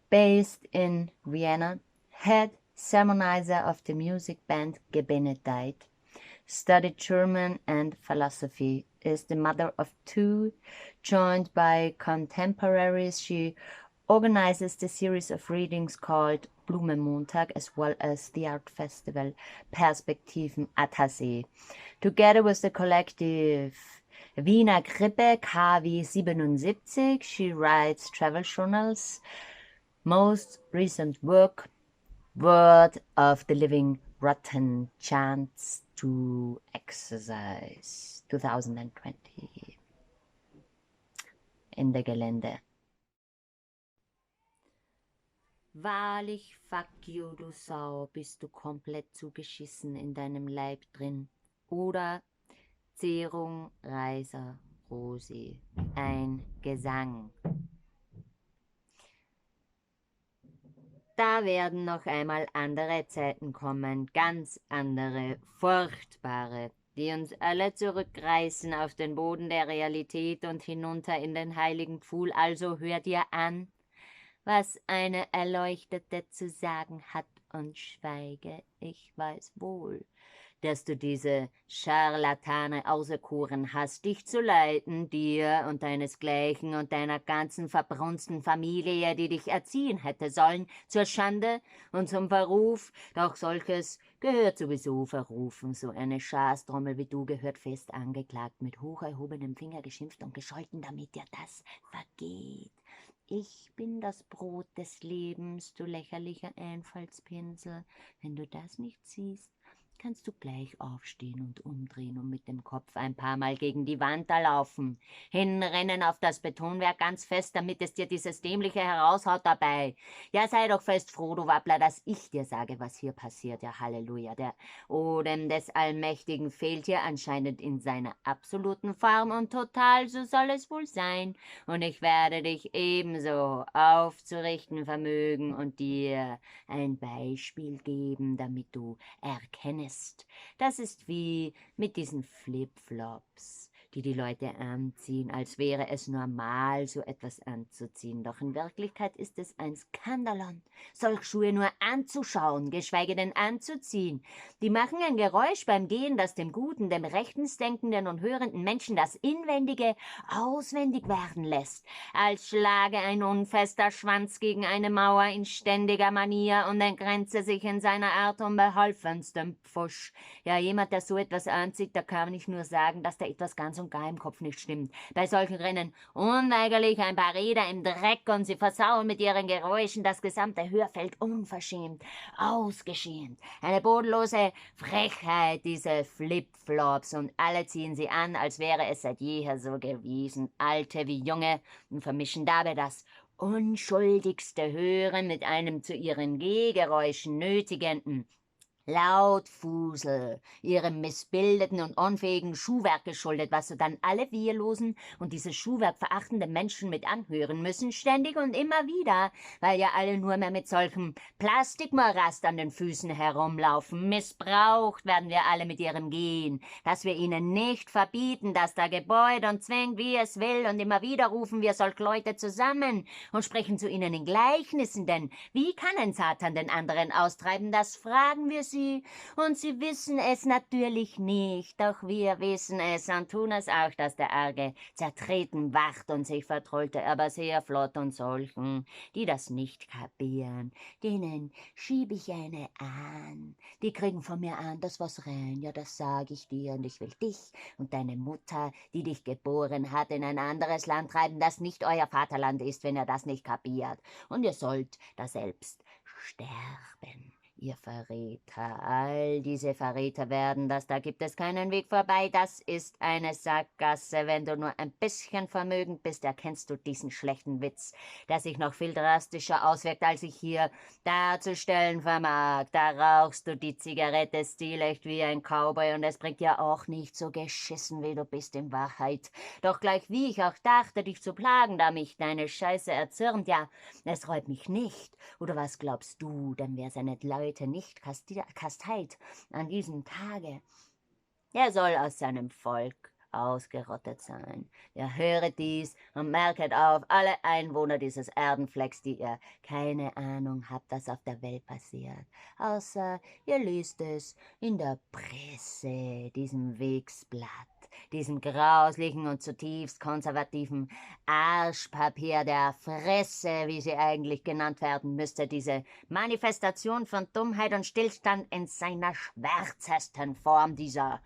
based in Vienna, head sermonizer of the music band Gebenedeit, studied German and philosophy, is the mother of 2, joined by contemporaries. She organizes the series of readings called Blumenmontag, as well as the art festival Perspektiven Terci. Together with the collective Wiener Krippe KW 77, she writes travel journals. Most recent work, Word of the Living Rotten, Chance to Exercise, 2020. In der Gelände. Wahrlich, fuck you, du Sau, bist du komplett zugeschissen in deinem Leib drin. Oder Zehrung, Reiser, Rosi, ein Gesang. Da werden noch einmal andere Zeiten kommen, ganz andere, furchtbare, die uns alle zurückreißen auf den Boden der Realität und hinunter in den heiligen Pfuhl. Also hör dir an, was eine Erleuchtete zu sagen hat und schweige. Ich weiß wohl, dass du diese Scharlatane auserkoren hast, dich zu leiten, dir und deinesgleichen und deiner ganzen verbrunsten Familie, die dich erziehen hätte sollen, zur Schande und zum Verruf. Doch solches gehört sowieso verrufen. So eine Schastrommel wie du gehört fest angeklagt, mit hoch erhobenem Finger geschimpft und gescholten, damit dir das vergeht. Ich bin das Brot des Lebens, du lächerlicher Einfallspinsel. Wenn du das nicht siehst, kannst du gleich aufstehen und umdrehen und mit dem Kopf ein paar Mal gegen die Wand da laufen. Hinrennen auf das Betonwerk ganz fest, damit es dir dieses Dämliche heraushaut dabei. Ja, sei doch fest froh, du Wappler, dass ich dir sage, was hier passiert. Ja, Halleluja. Der Odem des Allmächtigen fehlt hier anscheinend in seiner absoluten Form und total, so soll es wohl sein. Und ich werde dich ebenso aufzurichten vermögen und dir ein Beispiel geben, damit du erkennst. Das ist wie mit diesen Flipflops, die die Leute anziehen, als wäre es normal, so etwas anzuziehen. Doch in Wirklichkeit ist es ein Skandalon, solche Schuhe nur anzuschauen, geschweige denn anzuziehen. Die machen ein Geräusch beim Gehen, das dem guten, dem rechtens denkenden und hörenden Menschen das Inwendige auswendig werden lässt, als schlage ein unfester Schwanz gegen eine Mauer in ständiger Manier und entgrenze sich in seiner Art unbeholfenstem Pfusch. Ja, jemand, der so etwas anzieht, da kann ich nur sagen, dass da etwas ganz und gar im Kopf nicht stimmt. Bei solchen Rennen unweigerlich ein paar Räder im Dreck und sie versauen mit ihren Geräuschen das gesamte Hörfeld unverschämt, ausgeschämt. Eine bodenlose Frechheit, diese Flipflops, und alle ziehen sie an, als wäre es seit jeher so gewesen, Alte wie Junge, und vermischen dabei das unschuldigste Hören mit einem zu ihren Gehgeräuschen nötigenden Lautfusel, ihrem missbildeten und unfähigen Schuhwerk geschuldet, was so dann alle wehrlosen und dieses Schuhwerk verachtende Menschen mit anhören müssen, ständig und immer wieder, weil ja alle nur mehr mit solchem Plastikmorast an den Füßen herumlaufen. Missbraucht werden wir alle mit ihrem Gehen, dass wir ihnen nicht verbieten, dass da Gebäude und zwängt, wie es will, und immer wieder rufen wir solch Leute zusammen und sprechen zu ihnen in Gleichnissen, denn wie kann ein Satan den anderen austreiben, das fragen wir sie, und sie wissen es natürlich nicht, doch wir wissen es und tun es auch, dass der Arge zertreten wacht und sich vertrollte, aber sehr flott, und solchen, die das nicht kapieren, denen schieb ich eine an. Die kriegen von mir an, das was rein, ja, das sag ich dir, und ich will dich und deine Mutter, die dich geboren hat, in ein anderes Land treiben, das nicht euer Vaterland ist, wenn ihr das nicht kapiert, und ihr sollt da selbst sterben. Ihr Verräter, all diese Verräter werden das, da gibt es keinen Weg vorbei, das ist eine Sackgasse. Wenn du nur ein bisschen vermögend bist, erkennst du diesen schlechten Witz, der sich noch viel drastischer auswirkt, als ich hier darzustellen vermag. Da rauchst du die Zigarette stilecht wie ein Cowboy, und es bringt ja auch nicht so geschissen, wie du bist in Wahrheit. Doch gleich wie ich auch dachte, dich zu plagen, da mich deine Scheiße erzürnt, ja, es reut mich nicht. Oder was glaubst du, denn wer seine Leute nicht kasteit an diesem Tage, der soll aus seinem Volk ausgerottet sein. Ja, höret dies und merket auf, alle Einwohner dieses Erdenflecks, die ihr keine Ahnung habt, was auf der Welt passiert, außer ihr lest es in der Presse, diesem Wegsblatt, diesem grauslichen und zutiefst konservativen Arschpapier der Fresse, wie sie eigentlich genannt werden müsste, diese Manifestation von Dummheit und Stillstand in seiner schwärzesten Form, dieser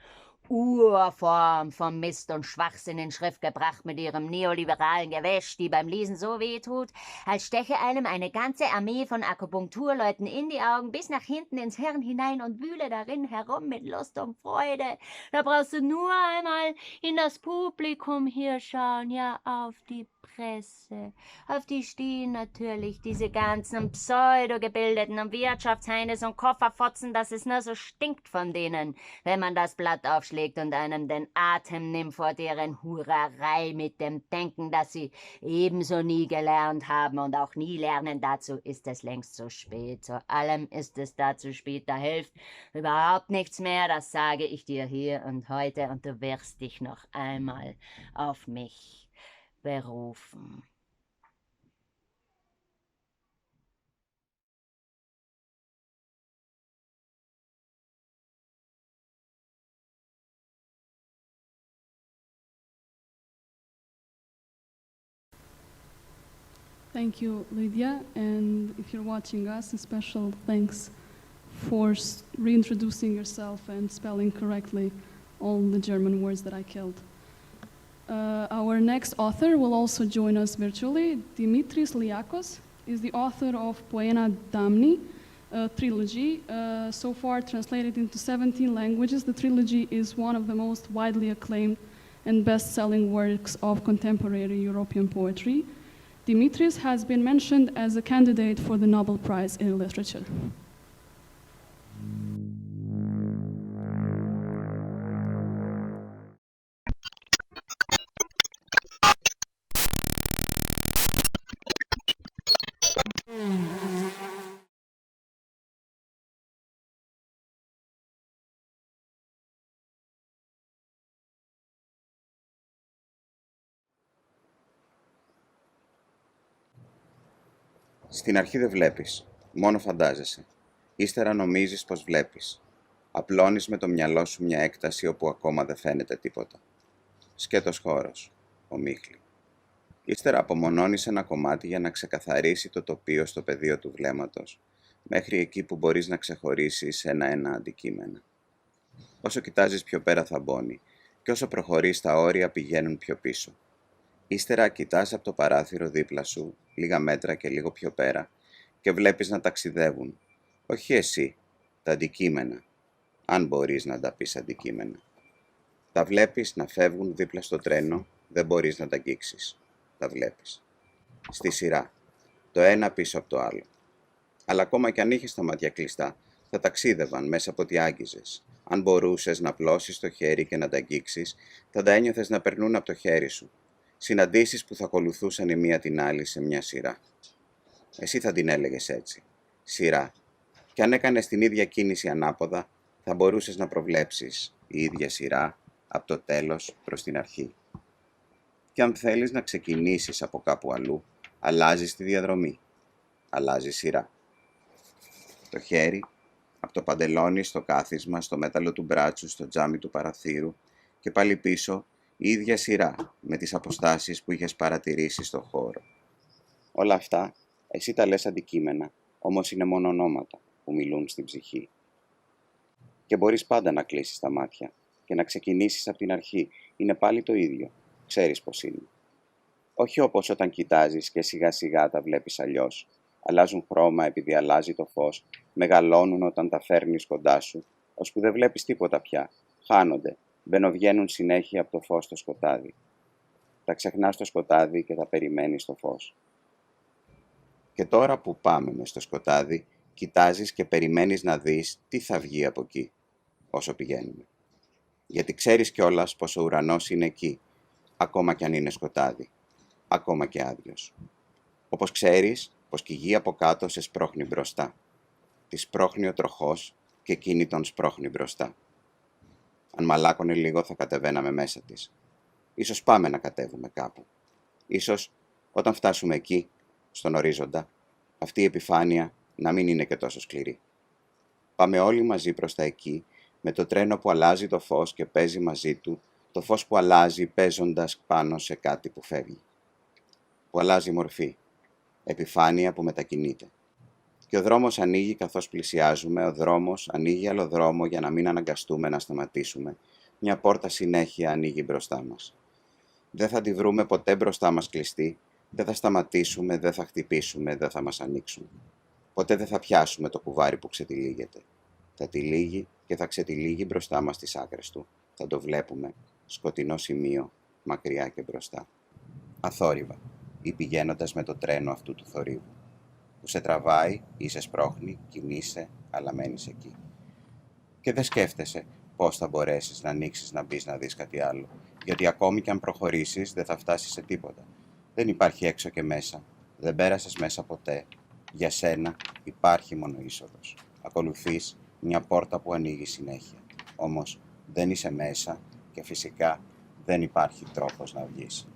Urform von Mist und Schwachsinn in Schrift gebracht mit ihrem neoliberalen Gewäsch, die beim Lesen so weh tut, als steche einem eine ganze Armee von Akupunkturleuten in die Augen bis nach hinten ins Hirn hinein und wühle darin herum mit Lust und Freude. Da brauchst du nur einmal in das Publikum hier schauen, ja, auf die Presse. Auf die stehen natürlich diese ganzen Pseudo-gebildeten und Wirtschaftsheines und Kofferfotzen, dass es nur so stinkt von denen, wenn man das Blatt aufschlägt. schlägt und einem den Atem nimmt vor deren Hurerei mit dem Denken, dass sie ebenso nie gelernt haben und auch nie lernen. Dazu ist es längst zu spät. Zu allem ist es da zu spät. Da hilft überhaupt nichts mehr. Das sage ich dir hier und heute und du wirst dich noch einmal auf mich berufen. Thank you, Lydia, and if you're watching us, a special thanks for reintroducing yourself and spelling correctly all the German words that I killed. Our next author will also join us virtually. Dimitris Liacos is the author of Poena Damni, a trilogy, so far translated into 17 languages. The trilogy is one of the most widely acclaimed and best-selling works of contemporary European poetry. Dimitris has been mentioned as a candidate for the Nobel Prize in Literature. Στην αρχή δεν βλέπεις, μόνο φαντάζεσαι. Ύστερα νομίζεις πως βλέπεις. Απλώνεις με το μυαλό σου μια έκταση όπου ακόμα δεν φαίνεται τίποτα. Σκέτος χώρος, ομίχλη. Ύστερα απομονώνεις ένα κομμάτι για να ξεκαθαρίσει το τοπίο στο πεδίο του βλέμματος, μέχρι εκεί που μπορείς να ξεχωρίσεις ένα-ένα αντικείμενα. Όσο κοιτάζεις πιο πέρα θαμπώνει, και όσο προχωρείς τα όρια πηγαίνουν πιο πίσω. Ύστερα κοιτάς από το παράθυρο δίπλα σου, λίγα μέτρα και λίγο πιο πέρα, και βλέπεις να ταξιδεύουν. Όχι εσύ, τα αντικείμενα, αν μπορείς να τα πεις αντικείμενα. Τα βλέπεις να φεύγουν δίπλα στο τρένο, δεν μπορείς να τα αγγίξεις. Τα βλέπεις. Στη σειρά, το ένα πίσω από το άλλο. Αλλά ακόμα κι αν είχες τα μάτια κλειστά, θα ταξίδευαν μέσα από ό,τι άγγιζες. Αν μπορούσες να πλώσεις το χέρι και να τα αγγίξεις, θα τα ένιωθες να περνούν από το χέρι σου. Συναντήσεις που θα ακολουθούσαν η μία την άλλη σε μια σειρά. Εσύ θα την έλεγες έτσι. Σειρά. Και αν έκανες την ίδια κίνηση ανάποδα, θα μπορούσες να προβλέψεις η ίδια σειρά από το τέλος προς την αρχή. Και αν θέλεις να ξεκινήσεις από κάπου αλλού, αλλάζεις τη διαδρομή. Αλλάζεις σειρά. Το χέρι, από το παντελόνι στο κάθισμα, στο μέταλλο του μπράτσου, στο τζάμι του παραθύρου και πάλι πίσω, η ίδια σειρά με τις αποστάσεις που είχες παρατηρήσει στο χώρο. Όλα αυτά, εσύ τα λες αντικείμενα, όμως είναι μόνο ονόματα που μιλούν στην ψυχή. Και μπορείς πάντα να κλείσεις τα μάτια και να ξεκινήσεις από την αρχή. Είναι πάλι το ίδιο. Ξέρεις πώς είναι. Όχι όπως όταν κοιτάζεις και σιγά σιγά τα βλέπεις αλλιώς. Αλλάζουν χρώμα επειδή αλλάζει το φως, μεγαλώνουν όταν τα φέρνεις κοντά σου, ώσπου δεν βλέπεις τίποτα πια. Χάνονται, μπαινοβγαίνουν συνέχεια από το φως στο σκοτάδι. Τα ξεχνάς στο σκοτάδι και τα περιμένεις στο φως. Και τώρα που πάμε μες στο σκοτάδι, κοιτάζεις και περιμένεις να δεις τι θα βγει από εκεί, όσο πηγαίνουμε. Γιατί ξέρεις κιόλας πως ο ουρανός είναι εκεί, ακόμα κι αν είναι σκοτάδι, ακόμα και άδειος. Όπως ξέρεις πως και η γη από κάτω σε σπρώχνει μπροστά. Τη σπρώχνει ο τροχός και εκείνη τον σπρώχνει μπροστά. Αν μαλάκωνε λίγο θα κατεβαίναμε μέσα της. Ίσως πάμε να κατέβουμε κάπου. Ίσως όταν φτάσουμε εκεί, στον ορίζοντα, αυτή η επιφάνεια να μην είναι και τόσο σκληρή. Πάμε όλοι μαζί προς τα εκεί, με το τρένο που αλλάζει το φως και παίζει μαζί του, το φως που αλλάζει παίζοντας πάνω σε κάτι που φεύγει. Που αλλάζει μορφή, επιφάνεια που μετακινείται. Και ο δρόμος ανοίγει καθώς πλησιάζουμε, ο δρόμος ανοίγει άλλο δρόμο για να μην αναγκαστούμε να σταματήσουμε. Μια πόρτα συνέχεια ανοίγει μπροστά μας. Δεν θα τη βρούμε ποτέ μπροστά μας κλειστή, δεν θα σταματήσουμε, δεν θα χτυπήσουμε, δεν θα μας ανοίξουν. Ποτέ δεν θα πιάσουμε το κουβάρι που ξετυλίγεται. Θα τυλίγει και θα ξετυλίγει μπροστά μας τις άκρες του. Θα το βλέπουμε, σκοτεινό σημείο, μακριά και μπροστά. Αθόρυβα, ή πηγαίνοντας με το τρένο αυτού του θορύβου, που σε τραβάει ή σε σπρώχνει, κινείσαι, αλλά μένεις εκεί. Και δεν σκέφτεσαι πώς θα μπορέσεις να ανοίξεις, να μπεις, να δεις κάτι άλλο. Γιατί ακόμη και αν προχωρήσεις, δεν θα φτάσεις σε τίποτα. Δεν υπάρχει έξω και μέσα. Δεν πέρασες μέσα ποτέ. Για σένα υπάρχει μόνο είσοδος. Ακολουθείς μια πόρτα που ανοίγει συνέχεια. Όμως δεν είσαι μέσα και φυσικά δεν υπάρχει τρόπος να βγεις.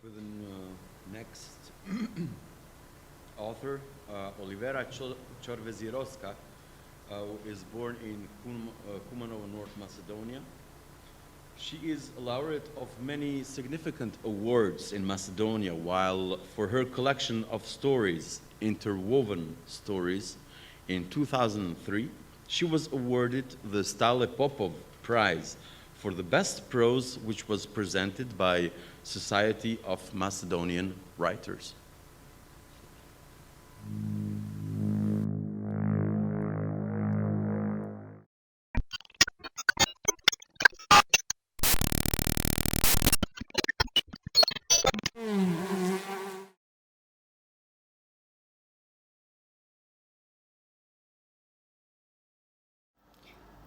With the next author, Olivera Ćorveziroska, who is born in Kumanovo, North Macedonia. She is a laureate of many significant awards in Macedonia, while for her collection of stories, Interwoven Stories, in 2003, she was awarded the Stale Popov Prize for the best prose, which was presented by Society of Macedonian Writers.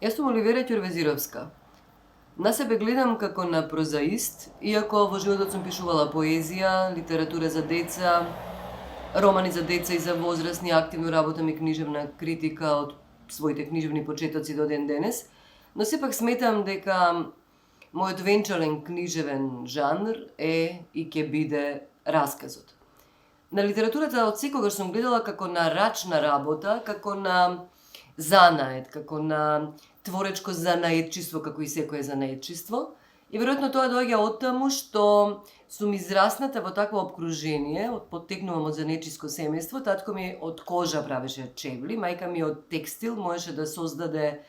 Jaz sam Olivera Ćorvezirovska. Na sebe gledam kako na prozaist, iako v životu sam pišuvala poezija, literatura za deca, romani za deca i za возрастни, aktivno работам и književna kritika od svojite književni početoci do den denes, no sepak smetam дека мојот венчален книжевен жанр е и ќе биде расказот. На литературата од секогаш сум гледала како на рачна работа, како на занает, како на творечко занаетчество, како и секое занаетчество. И веројатно тоа доаѓа од таму што сум израсната во такво обкружение, поттекнувам од занаетчиско семејство, татко ми од кожа правеше чевли, мајка ми од текстил можеше да создаде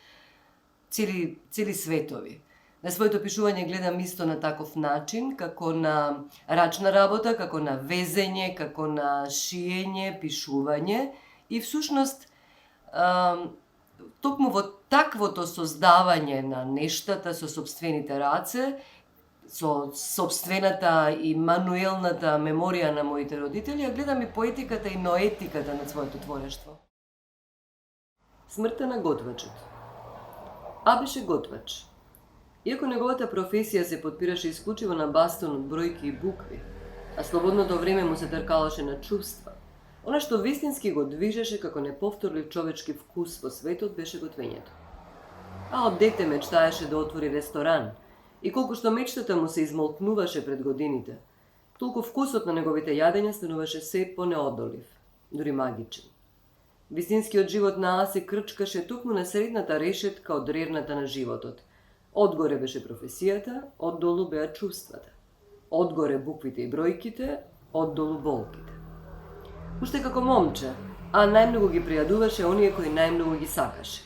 цели светови. На своето пишување гледам исто на таков начин, како на рачна работа, како на везење, како на шиење, пишување и всушност токму во таквото создавање на нештата со сопствените раце, со сопствената и мануелната меморија на моите родители, ја гледам и поетиката и ноетиката на своето творештво. Смртта на готвачот. А беше готвач. Иако неговата професија се подпираше исклучиво на бастон од бројки и букви, а слободното време му се тркалаше на чувства, она што вистински го движеше како неповторлив човечки вкус во светот беше готвењето. А од дете мечтаеше да отвори ресторан и колку што мечтата му се измолкнуваше пред годините, толку вкусот на неговите јадења стануваше се понеодолив, дури магичен. Вистинскиот живот на А се крчкаше токму на средната решетка од рерната на животот. Одгоре беше професијата, оддолу беа чувствата. Одгоре буквите и бројките, оддолу болките. Уште како момче, А најмногу ги пријадуваше оние кои најмногу ги сакаше.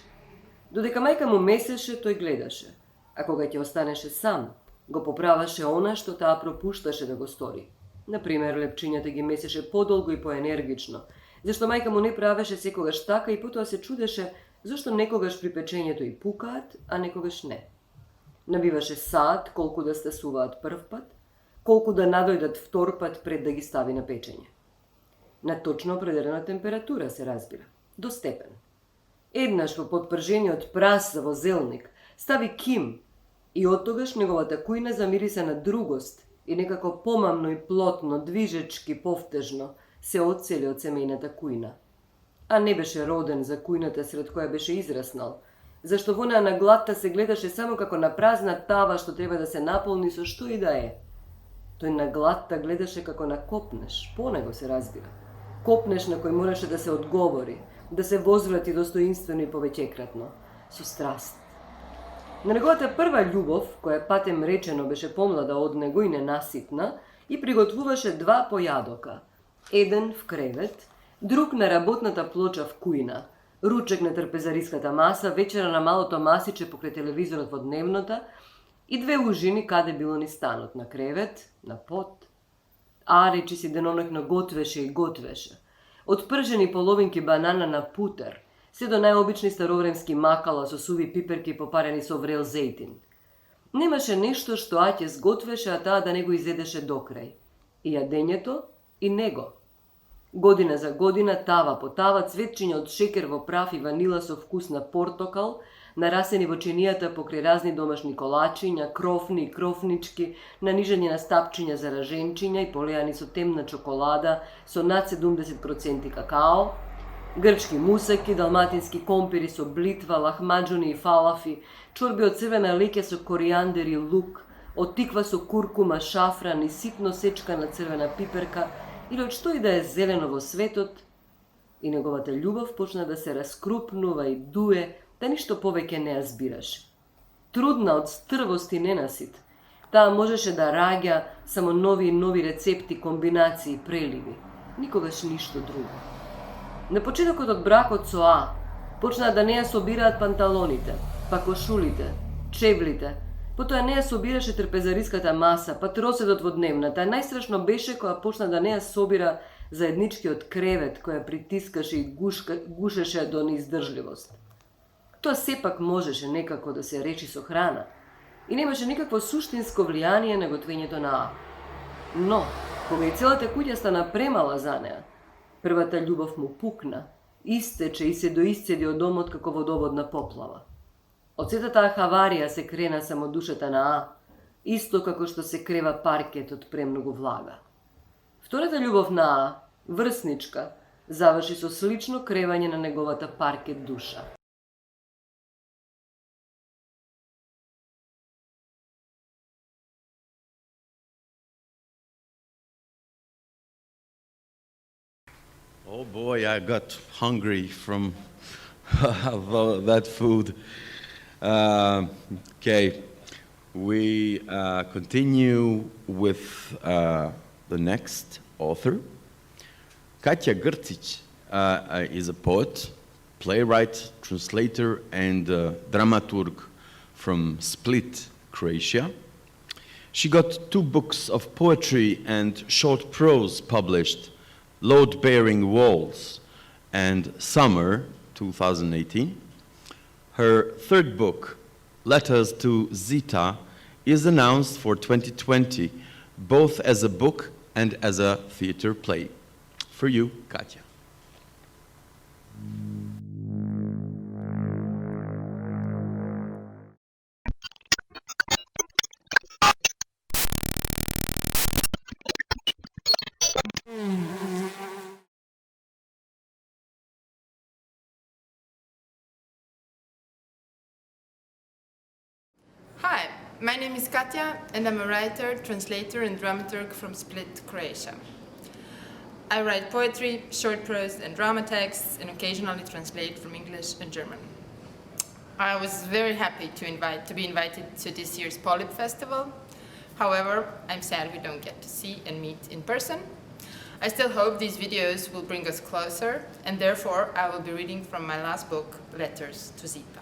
Додека мајка му месеше, тој гледаше, а кога ќе останеше сам, го поправаше она што таа пропушташе да го стори. Например, лепчињата ги месеше подолго и поенергично, зашто мајка му не правеше секогаш така и потоа се чудеше зашто некогаш при печењето и пукаат, а некогаш не. Набиваше саат колку да стасуваат прв пат, колку да надојдат втор пат пред да ги стави на печење. На точно определена температура се разбира, до степен. Еднаш во подпржениот прас во зелник стави ким и оттогаш неговата кујна замириса на другост и некако помамно и плотно, движечки, повтежно се одцели од семејната кујна. А не беше роден за кујната сред која беше израснал, зашто во неа на глатта се гледаше само како на празна тава што треба да се наполни со што и да е. Тој на глатта гледаше како на копнеш, по него се разбира. Копнеш на кој мораше да се одговори, да се возврати достоинствено и повеќекратно, со страст. На неговата прва љубов, која патем речено беше помлада од него и ненаситна, и приготвуваше два појадока. Еден в кревет, друг на работната плоча в кујна, ручек на трпезариската маса, вечера на малото масиче покрај телевизорот во дневната и две ужини каде било ни станот, на кревет, на пот. А, речи си, деноноќно готвеше и готвеше. Од пржени половинки банана на путер, се до најобични старовремски макала со суви пиперки попарени со врел зејтин. Немаше нешто што Аќе сготвеше, а таа да не го изедеше докрај. И јадењето, и него. Година за година, тава по тава, цветчиња од шекер во прав и ванила со вкус на портокал, нарасени во чинијата покрај разни домашни колачиња, крофни и крофнички, нанижање на стапчиња за раженчиња и полеани со темна чоколада, со над 70% какао, грчки мусаки, далматински компири со блитва, лахмаџуни и фалафи, чорби од црвена леќа со коријандер и лук, од тиква со куркума, шафран и ситно сечкана црвена пиперка, или од што и да е зелено во светот, и неговата љубов почна да се раскрупнува и дуе, да ништо повеќе не ја збираше. Трудна од стрвост и ненасит, таа можеше да раѓа само нови и нови рецепти, комбинации, преливи. Никогаш ништо друго. На почетокот од бракот со А, почнаа да не ја собираат панталоните, па кошулите, чевлите, потоа не ја собираше трпезариската маса, па тросетот во дневната. Најстрашно беше кога почна да не ја собира заедничкиот кревет, која притискаше и гушеше до неиздржливост. Тоа сепак можеше некако да се речи со храна и немаше никакво суштинско влијание на готвењето на А. Но, кога и целата куќа стана премала за неа, првата љубов му пукна, истече и се доисцеди од домот како водоводна поплава. Од сета таа хаварија се крена само душата на А, исто како што се крева паркет од премногу влага. Втората љубов на А, врсничка, заврши со слично кревање на неговата паркет душа. Oh boy, I got hungry from that food. Okay, we continue with the next author. Katya Gertig is a poet, playwright, translator, and dramaturg from Split, Croatia. She got 2 books of poetry and short prose published, Load-Bearing Walls and Summer 2018. Her 3rd book, Letters to Zita, is announced for 2020, both as a book and as a theater play. For you, Katya. Hi, my name is Katya and I'm a writer, translator and dramaturg from Split, Croatia. I write poetry, short prose and drama texts and occasionally translate from English and German. I was very happy to be invited to this year's Polip Festival. However, I'm sad we don't get to see and meet in person. I still hope these videos will bring us closer, and therefore I will be reading from my last book, Letters to Zita.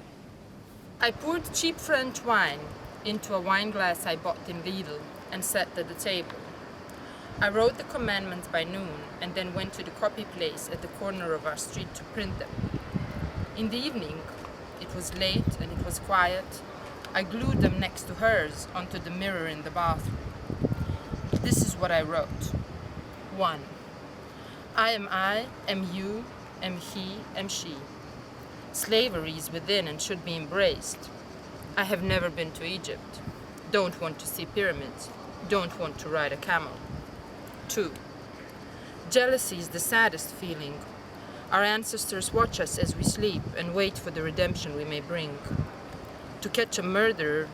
I poured cheap French wine into a wine glass I bought in Lidl and sat at the table. I wrote the commandments by noon and then went to the copy place at the corner of our street to print them. In the evening, it was late and it was quiet. I glued them next to hers onto the mirror in the bathroom. This is what I wrote. 1. I, am you, am he, am she. Slavery is within and should be embraced. I have never been to Egypt. Don't want to see pyramids. Don't want to ride a camel. 2. Jealousy is the saddest feeling. Our ancestors watch us as we sleep and wait for the redemption we may bring. To catch a murderer,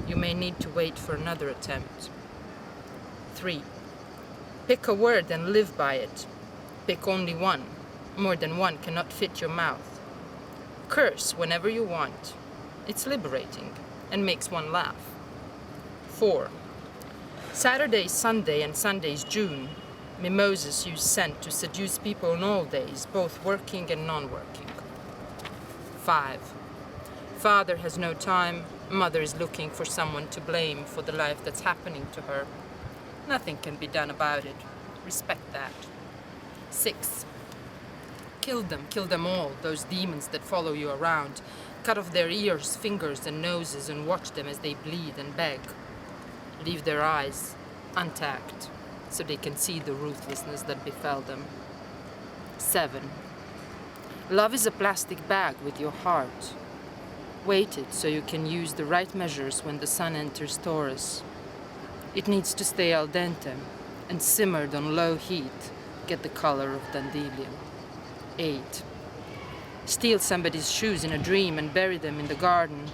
you may need to wait for another attempt. 3. Pick a word and live by it. Pick only one. More than one cannot fit your mouth. Curse whenever you want. It's liberating and makes one laugh. 4. Saturday, Sunday, and Sunday's June. Mimosas use scent to seduce people on all days, both working and non-working. 5. Father has no time. Mother is looking for someone to blame for the life that's happening to her. Nothing can be done about it. Respect that. 6. Kill them all, those demons that follow you around. Cut off their ears, fingers, and noses and watch them as they bleed and beg. Leave their eyes untapped so they can see the ruthlessness that befell them. 7. Love is a plastic bag with your heart. Weight it so you can use the right measures when the sun enters Taurus. It needs to stay al dente and simmered on low heat, get the color of dandelion. 8. Steal somebody's shoes in a dream and bury them in the garden,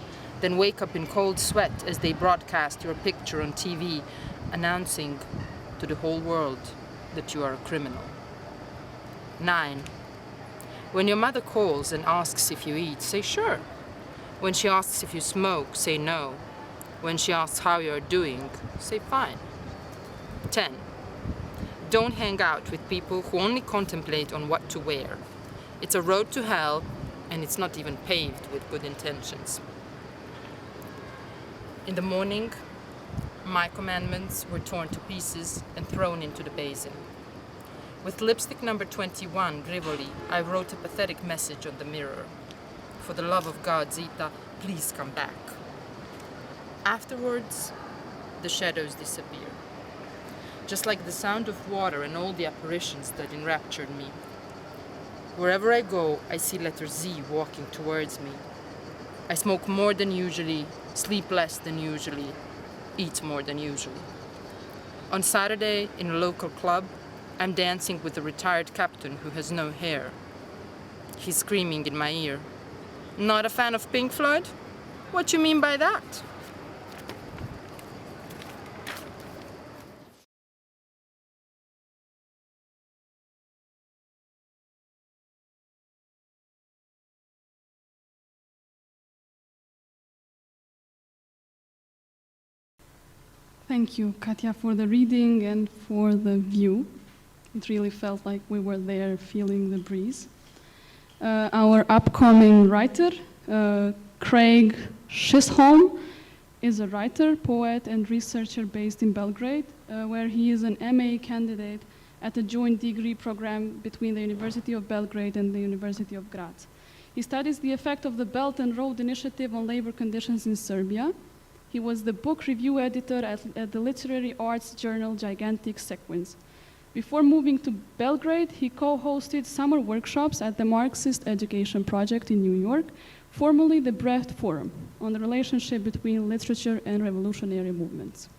then wake up in cold sweat as they broadcast your picture on TV, announcing to the whole world that you are a criminal. 9. When your mother calls and asks if you eat, say sure. When she asks if you smoke, say no. When she asks how you are doing, say fine. 10. Don't hang out with people who only contemplate on what to wear. It's a road to hell, and it's not even paved with good intentions. In the morning, my commandments were torn to pieces and thrown into the basin. With lipstick number 21, Rivoli, I wrote a pathetic message on the mirror. For the love of God, Zita, please come back. Afterwards, the shadows disappear. Just like the sound of water and all the apparitions that enraptured me. Wherever I go, I see letter Z walking towards me. I smoke more than usually, sleep less than usually, eat more than usually. On Saturday, in a local club, I'm dancing with a retired captain who has no hair. He's screaming in my ear, "Not a fan of Pink Floyd? What you mean by that?" Thank you, Katya, for the reading and for the view. It really felt like we were there feeling the breeze. Our upcoming writer, Craig Chisholm, is a writer, poet, and researcher based in Belgrade, where he is an MA candidate at a joint degree program between the University of Belgrade and the University of Graz. He studies the effect of the Belt and Road Initiative on labor conditions in Serbia. He was the book review editor at the literary arts journal Gigantic Sequence. Before moving to Belgrade, he co-hosted summer workshops at the Marxist Education Project in New York, formerly the Brecht Forum, on the relationship between literature and revolutionary movements.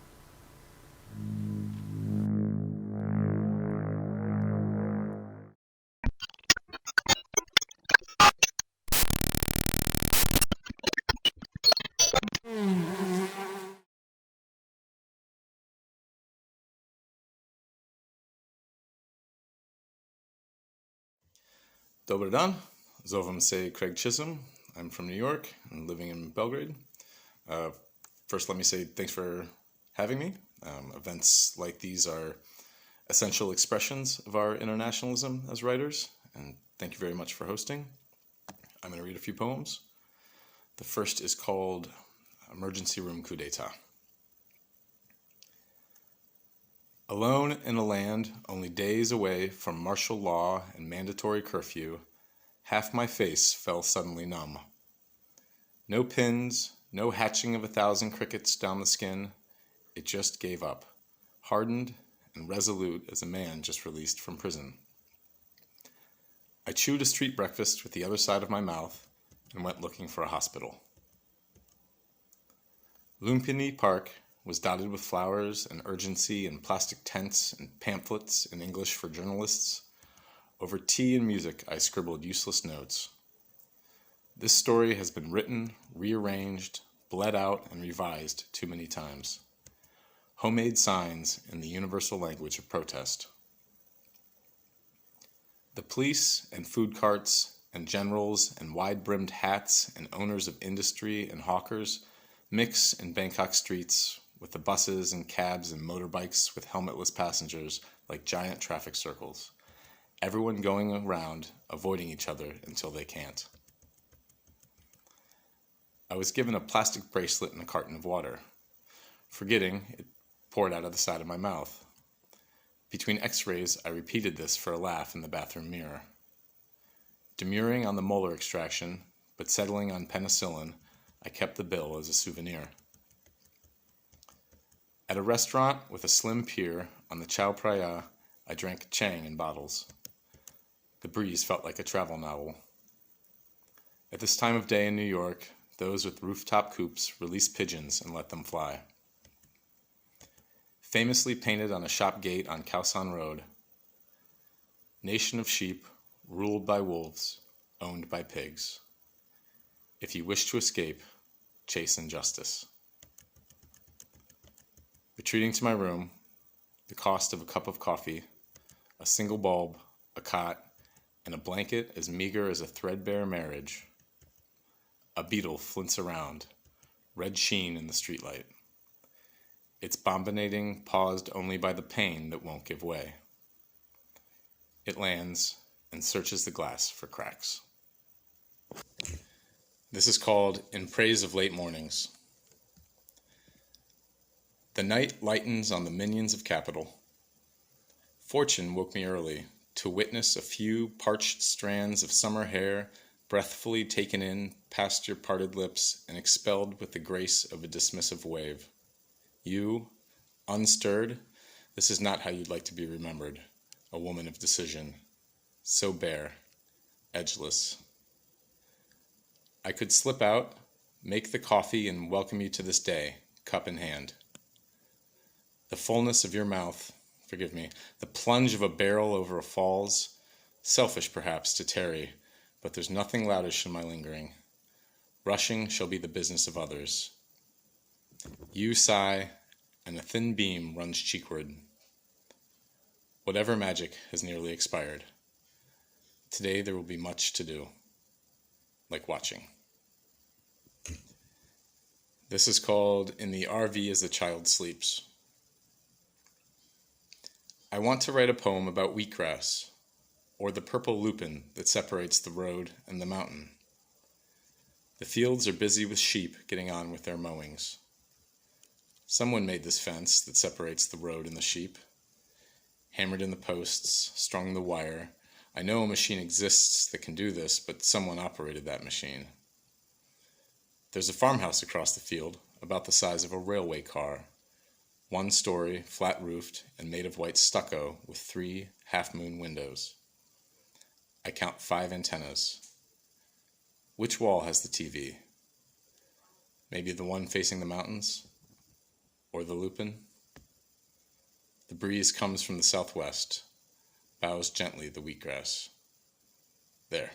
Dobar dan, zovem se Craig Chisholm. I'm from New York and living in Belgrade. First, let me say thanks for having me. Events like these are essential expressions of our internationalism as writers, and thank you very much for hosting. I'm going to read a few poems. The first is called Emergency Room Coup d'etat. Alone in a land only days away from martial law and mandatory curfew, half my face fell suddenly numb. No pins, no hatching of 1,000 crickets down the skin. It just gave up, hardened and resolute as a man just released from prison. I chewed a street breakfast with the other side of my mouth and went looking for a hospital. Lumpini Park was dotted with flowers and urgency and plastic tents and pamphlets in English for journalists. Over tea and music, I scribbled useless notes. This story has been written, rearranged, bled out, and revised too many times. Homemade signs in the universal language of protest. The police and food carts and generals and wide-brimmed hats and owners of industry and hawkers mix in Bangkok streets with the buses and cabs and motorbikes with helmetless passengers like giant traffic circles, everyone going around avoiding each other until they can't. I was given a plastic bracelet and a carton of water. Forgetting, it poured out of the side of my mouth. Between x-rays, I repeated this for a laugh in the bathroom mirror. Demurring on the molar extraction, but settling on penicillin, I kept the bill as a souvenir. At a restaurant with a slim pier on the Chao Phraya, I drank Chang in bottles. The breeze felt like a travel novel. At this time of day in New York, those with rooftop coupes release pigeons and let them fly. Famously painted on a shop gate on Khaosan Road, nation of sheep, ruled by wolves, owned by pigs. If you wish to escape, chase injustice. Retreating to my room, the cost of a cup of coffee, a single bulb, a cot, and a blanket as meager as a threadbare marriage. A beetle flints around, red sheen in the streetlight. Its bombinating paused only by the pain that won't give way. It lands and searches the glass for cracks. This is called In Praise of Late Mornings. The night lightens on the minions of capital. Fortune woke me early to witness a few parched strands of summer hair breathfully taken in past your parted lips and expelled with the grace of a dismissive wave. You, unstirred, this is not how you'd like to be remembered, a woman of decision, so bare, edgeless. I could slip out, make the coffee, and welcome you to this day, cup in hand. The fullness of your mouth, forgive me, the plunge of a barrel over a falls, selfish perhaps to tarry, but there's nothing loudish in my lingering. Rushing shall be the business of others. You sigh, and a thin beam runs cheekward. Whatever magic has nearly expired. Today there will be much to do, like watching. This is called In the RV as the Child Sleeps. I want to write a poem about wheatgrass, or the purple lupin that separates the road and the mountain. The fields are busy with sheep getting on with their mowings. Someone made this fence that separates the road and the sheep. Hammered in the posts, strung the wire. I know a machine exists that can do this, but someone operated that machine. There's a farmhouse across the field, about the size of a railway car. 1 story, flat-roofed, and made of white stucco with 3 half-moon windows. I count 5 antennas. Which wall has the TV? Maybe the one facing the mountains? Or the lupin? The breeze comes from the southwest, bows gently the wheatgrass. There.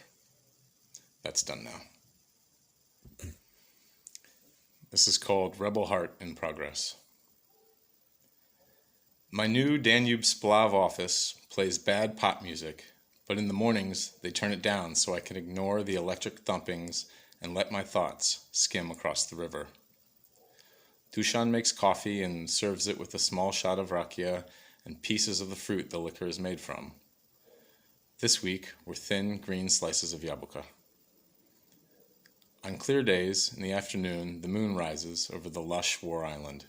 That's done now. This is called Rebel Heart in Progress. My new Danube Splav office plays bad pop music, but in the mornings they turn it down so I can ignore the electric thumpings and let my thoughts skim across the river. Dushan makes coffee and serves it with a small shot of rakia and pieces of the fruit the liquor is made from. This week were thin green slices of yabuka. On clear days, in the afternoon, the moon rises over the lush war island.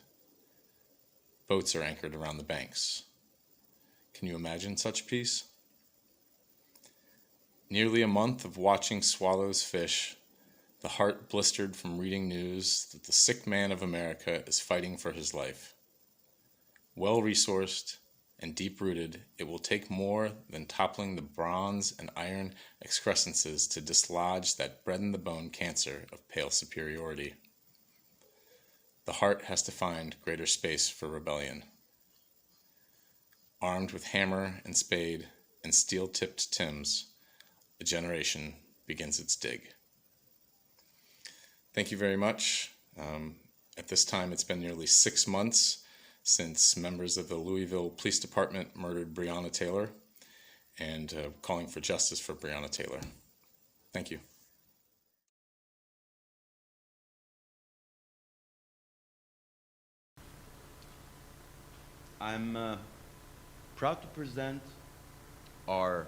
Boats are anchored around the banks. Can you imagine such peace? Nearly a month of watching swallows fish, the heart blistered from reading news that the sick man of America is fighting for his life. Well-resourced and deep-rooted, it will take more than toppling the bronze and iron excrescences to dislodge that bred-in-the-bone cancer of pale superiority. The heart has to find greater space for rebellion. Armed with hammer and spade and steel-tipped Tims, a generation begins its dig. Thank you very much. At this time, it's been nearly 6 months since members of the Louisville Police Department murdered Breonna Taylor, and calling for justice for Breonna Taylor. Thank you. I'm proud to present our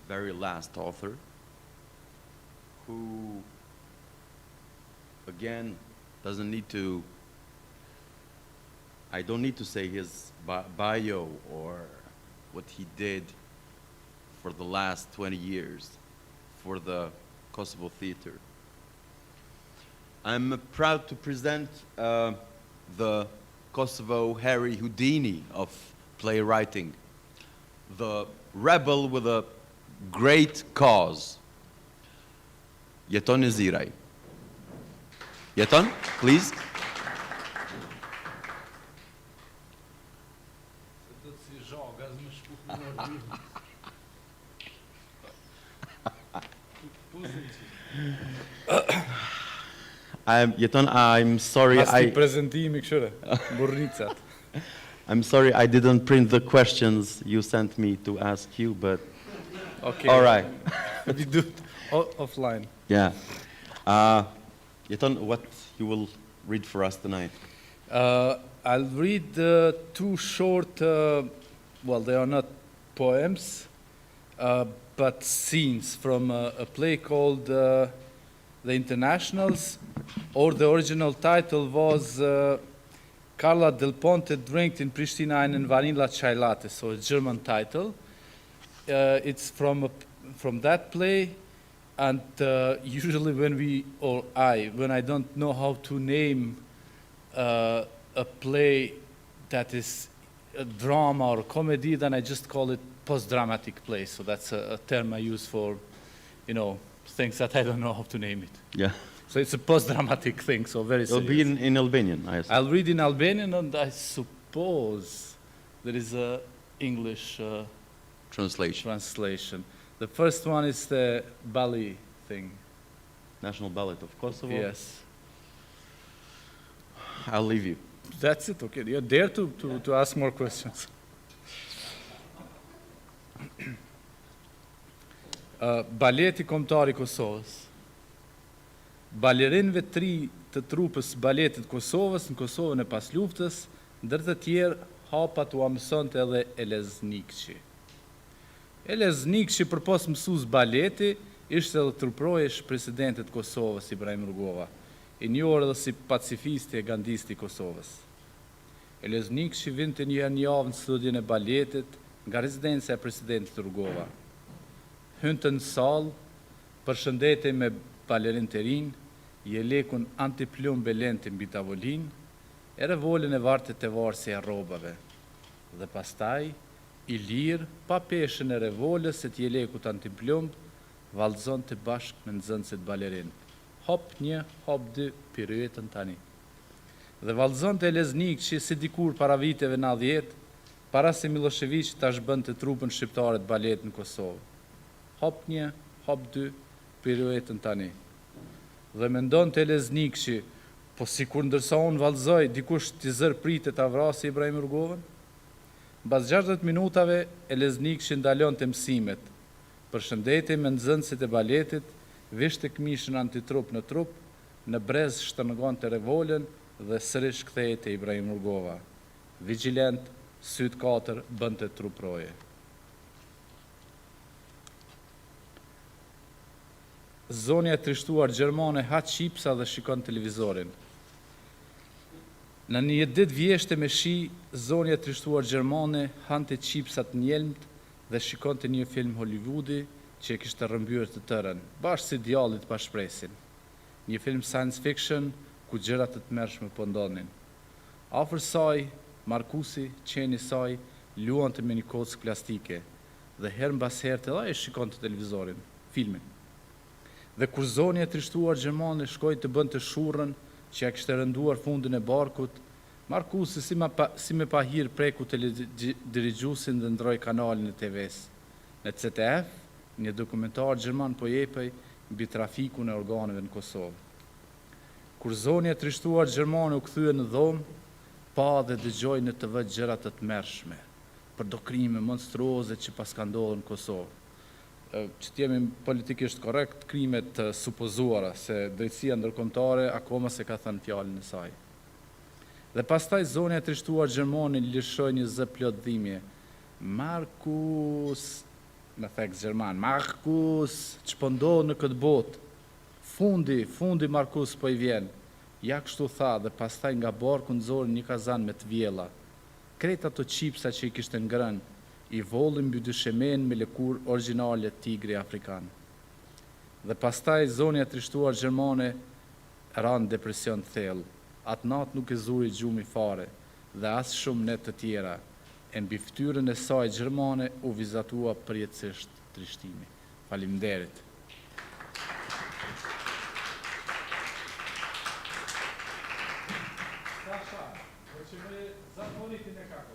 very last author, who, again, doesn't need to, I don't need to say his bio or what he did for the last 20 years for the Kosovo Theater. I'm proud to present the Kosovo Harry Houdini of playwriting, the rebel with a great cause, Jeton Neziraj. Jeton, please. Jeton, I'm sorry. I'm sorry I didn't print the questions you sent me to ask you, but okay. All right. We do it offline. Yeah. Jeton, what you will read for us tonight? I'll read two short, well, they are not poems, but scenes from a play called The Internationals, or the original title was Carla Del Ponte drinkt in Pristina einen Vanilla Chai Latte, so a German title. It's from that play, and usually when I don't know how to name a play that is a drama or a comedy, then I just call it post-dramatic play. So that's a term I use for, things that I don't know how to name it. Yeah. So it's a post-dramatic thing, so very serious. It'll be in Albanian, I assume. I'll read in Albanian, and I suppose there is a English translation. The first one is the ballet thing. National Ballet of Kosovo? Yes. I'll leave you. That's it, okay. You're there to ask more questions. Baleti kombëtar I Kosovës. Balerinëve të ri të trupës baletit Kosovës në Kosovën e pas luftës, ndër të tjerë hapat u mësonte edhe Eleznikçi. Eleznikçi përpos mësues baleti, ishte edhe truprojesh presidentit Kosovës Ibrahim Rugova, I njohur edhe si pacifisti e gandisti I Kosovës. Eleznikçi vinte një herë në javë në studion e baletit nga rezidenca e presidentit Rugova. Hynte në sallë, përshëndetej me balerin të rinj, jelekun antiplum belenti mbi tavolin, e revolën e vartit e varsi e rrobave. Dhe pastaj, I lirë, pa peshën e revolës e t'jelekut antiplum, vallëzon të bashkë me nxënësit balerin. Hop 1, hop 2, piruetën tani. Dhe vallëzon të Eleznikçi si dikur para viteve 90, para se Milošević tash bënte trupën shqiptare të balet në Kosovë. Hop 1, hop 2, piruetën tani. Dhe mendon të Eleznikçi, po si kur ndërsa unë vallëzoj, dikush t'i zër pritet ta vrasë Ibrahim Rugovën? Mbas 60 minutave, Eleznikçi ndalon të mësimet, përshëndetej me nxënësit e baletit, vishte këmishën antitrup në trup, në brez shtërngon të revolën dhe sërish kthehej te Ibrahim Rugova. Vigjilent, syt 4 bënte truproje. Zonja e trishtuar gjermane ha qipsa dhe shikon televizorin. Në një ditë vjeshte me shi, zonja e trishtuar gjermane hante qipsat njelmt dhe shikonte një film Hollywoodi që e kishte rrëmbyer të tërën, bashkë si djallit pa shpresin. Një film science fiction ku gjërat të tmerrshme po ndonin. Afër saj, Markusi, qeni saj, luante me një kockë plastike dhe herë mbas herë edhe ai shikonte televizorin, filmin. Dhe kur zonja e trishtuar gjermane shkoi të bënte shurrën që ja kishte rënduar fundin e barkut, Markusi si me pahir preku dirigjusin dhe ndroi kanalin e TV-s. Në CTF, një dokumentar gjerman po jepej mbi trafikun e organeve në Kosovë. Kur zonja e trishtuar gjermane u kthye në dhomë, pa dhe dëgjoi në TV gjëra të tmerrshme për do krime monstruoze që pas ka ndodhur në Kosovë. Që t'jemi politikisht korrekt, krimet supozuara, se drejtësia ndërkombëtare akoma se ka thënë fjalën e saj. Dhe pastaj zonja e trishtuar gjermani lëshoi një zë plot dhimbje. Markus, me theks gjerman, Markus, ç'po ndodh në këtë botë? Fundi Markus po i vjen. Ja kështu tha dhe pastaj nga barku nxori një kazan me të vjella. Krejt ato qipsa që i kishte ngrënë, i vollin mbi dyshemen me lëkur origjinale tigri afrikan. Dhe pastaj zonja e trishtuar gjermane ra në depresion thellë. Atë natë nuk e zuri gjumi fare dhe as shumë net të tjera. E mbi fytyrën e saj gjermane u vizatua përjetësisht trishtimi. Faleminderit. Sasha, hoćemo zatvoriti nekako.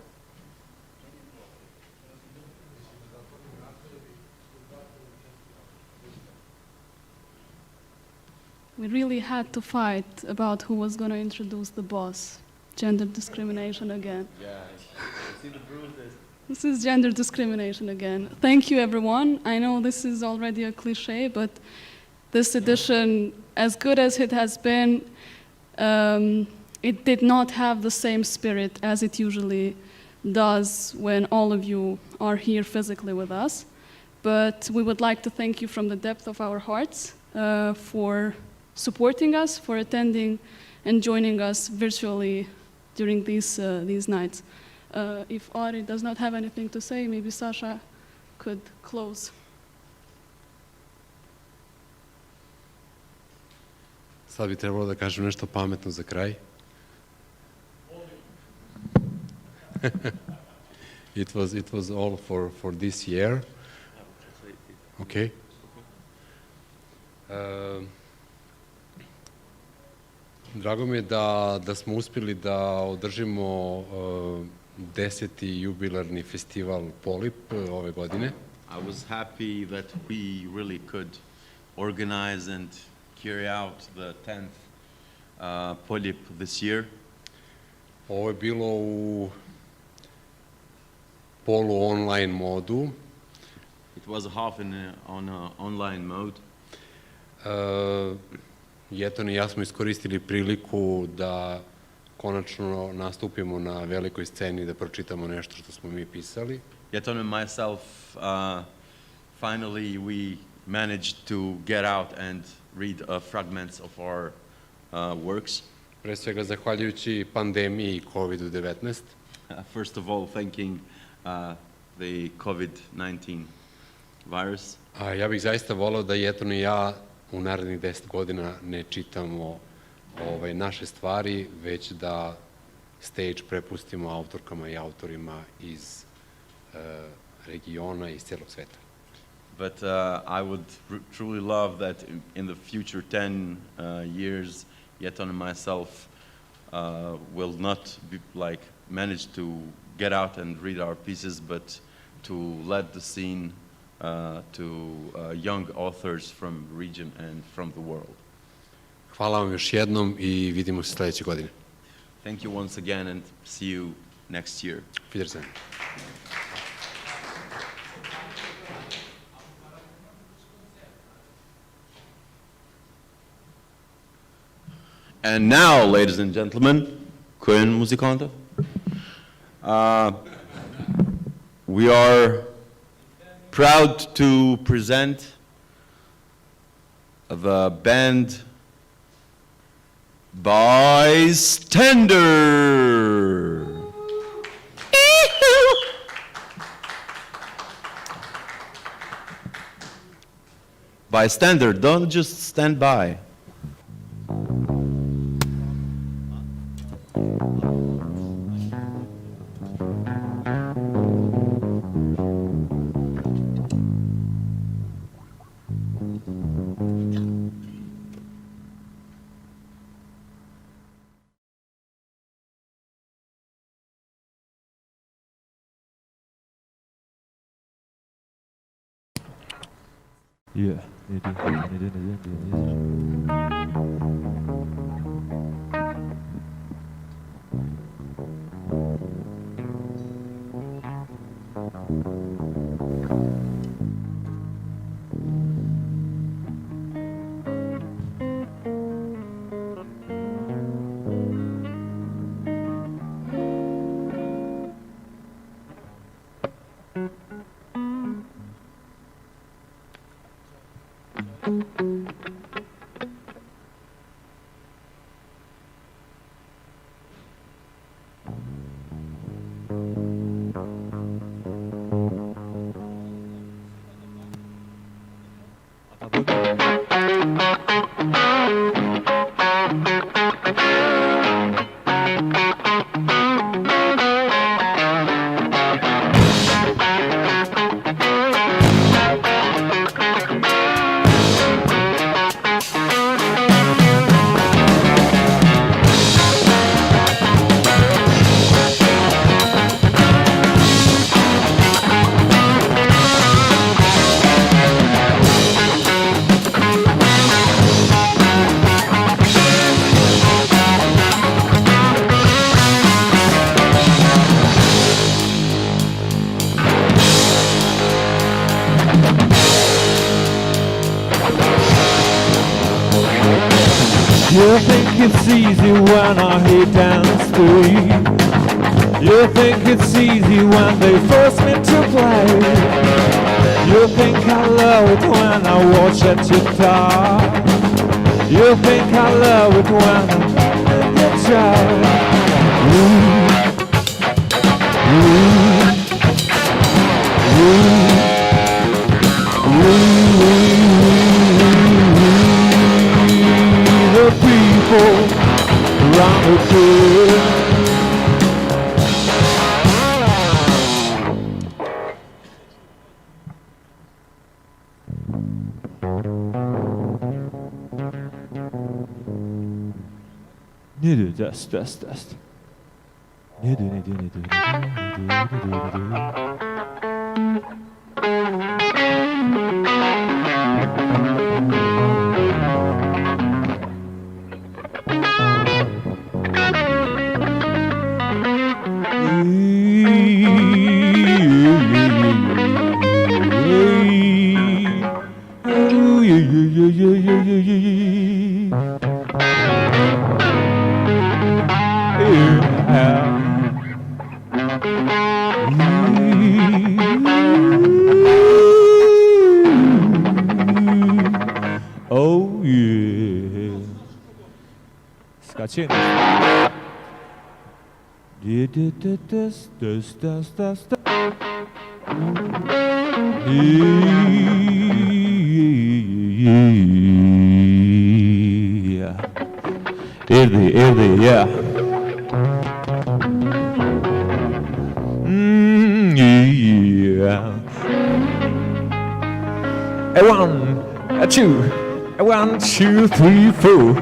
We really had to fight about who was going to introduce the boss. Gender discrimination again. Yeah, see the bruises. This is gender discrimination again. Thank you, everyone. I know this is already a cliche, but this edition, as good as it has been, it did not have the same spirit as it usually does when all of you are here physically with us. But we would like to thank you from the depth of our hearts for supporting us, for attending and joining us virtually during these nights. If Arif does not have anything to say, maybe Sasha could close. Sad bi trebalo da kažem nešto pametno za kraj. It was all for this year. Okay. Drago mi je da smo uspjeli da održimo 10. jubilarni festival Polip ove godine. I was happy that we really could organize and carry out the 10th Polip this year. Ovo je bilo u polu-online modu. It was half on an online mode. Jeton i ja smo iskoristili priliku da konačno nastupimo na velikoj sceni, da pročitamo nešto što smo mi pisali. Jeton and myself, finally we managed to get out and read fragments of our works. Pre svega zahvaljujući pandemiji COVID-19. First of all, thanking the COVID-19 virus. Ja bih zaista voleo da Jeton i ja u narednih 10 godina ne čitamo naše stvari, već da stage prepustimo autorkama i autorima iz regiona i iz cijelog sveta. But I would truly love that in the future 10 years, Jeton and myself will not be manage to get out and read our pieces, but to let the scene to young authors from the region and from the world. Hvala vam još jednom i vidimo se sljedeće godine. Thank you once again and see you next year. Wiedersehen. And now, ladies and gentlemen, Korean musikanter, we are proud to present the band Bystander. Bystander, don't just stand by. Yeah. You think it's easy when I hate down the street. You think it's easy when they force me to play. You think I love it when I watch at your guitar. You think I love it when I get tired. The people around the world. Ne diyor? Dest. Ne diyor? Oh yeah. Skačin. Irdi, yeah. Yeah. A 1, a 2, a 1, 2, 3, 4.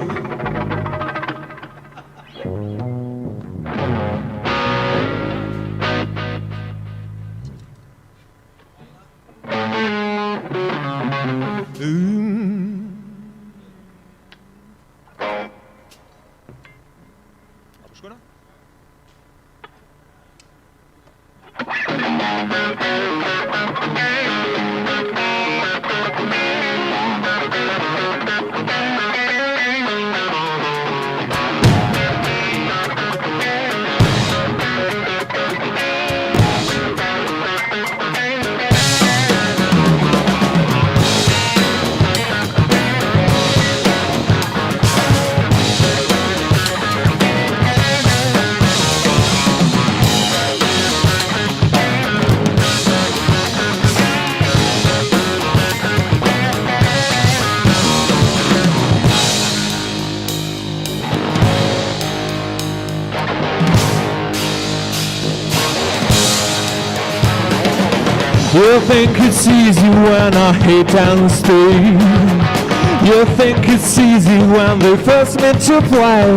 You think it's easy when I hate down the street. You think it's easy when they force me to play.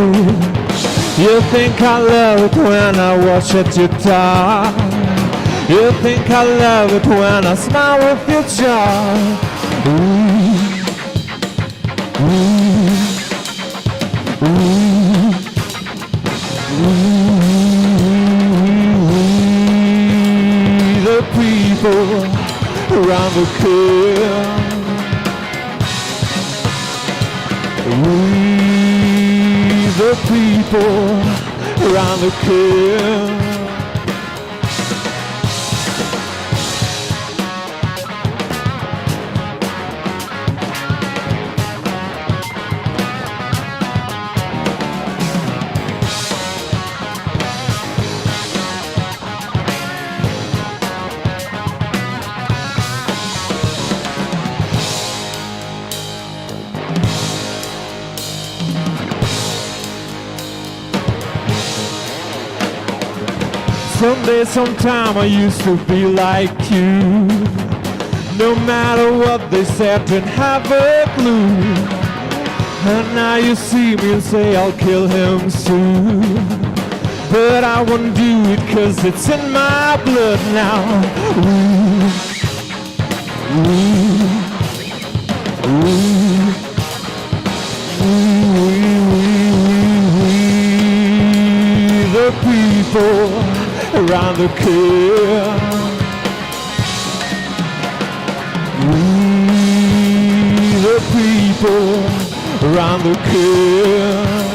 You think I love it when I watch at your guitar. You think I love it when I smile with your jaw. The people around the curve. We, the people around the curve. Someday, sometime I used to be like you. No matter what they said, didn't have a clue. And now you see me and say I'll kill him soon. But I won't do it 'cause it's in my blood now. The people around the curve. We, the people around the curve.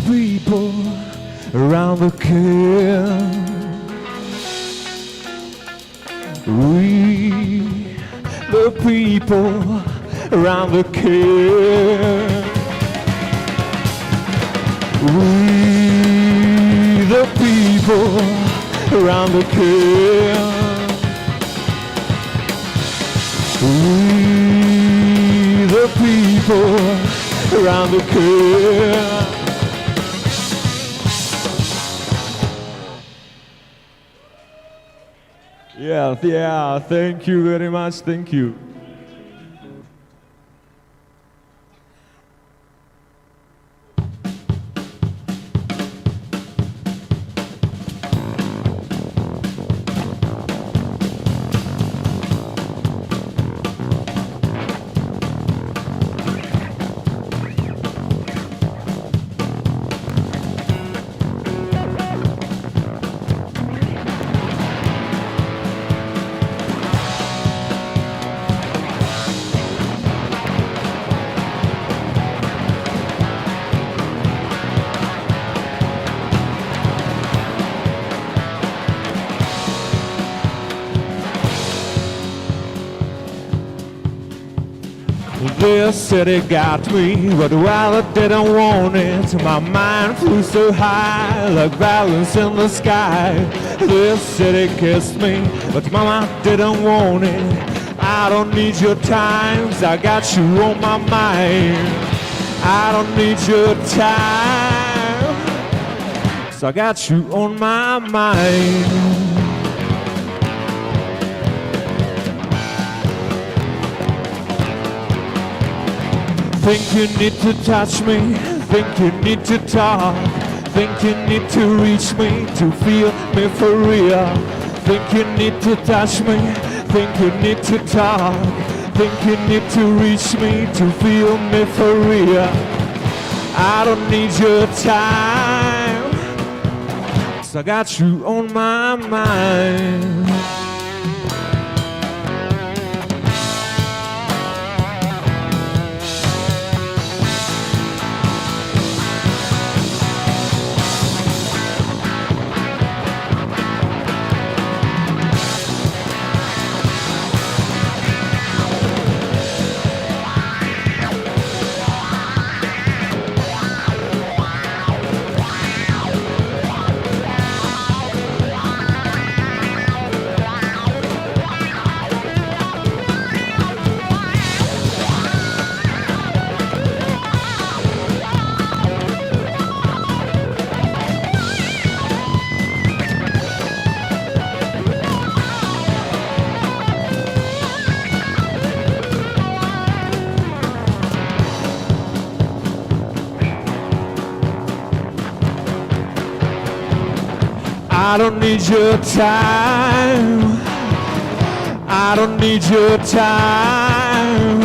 People around the curve, we the people around the curve, we the people around the curve, we the people around the curve. Yeah, thank you very much, thank you. This city got me, but while I didn't want it, my mind flew so high, like balance in the sky. This city kissed me, but mama didn't want it. I don't need your time, 'cause I got you on my mind. I don't need your time, 'cause I got you on my mind. Think you need to touch me, think you need to talk, think you need to reach me to feel me for real. Think you need to touch me, think you need to talk, think you need to reach me to feel me for real. I don't need your time, 'cause I got you on my mind. I don't need your time, I don't need your time,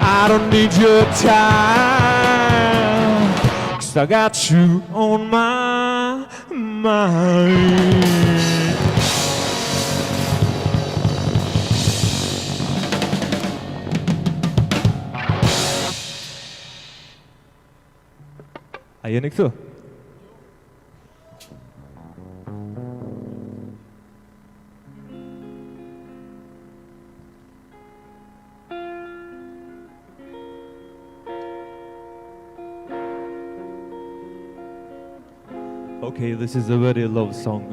I don't need your time, 'cause I got you on my mind. A je niks zo? Okay, this is a very love song.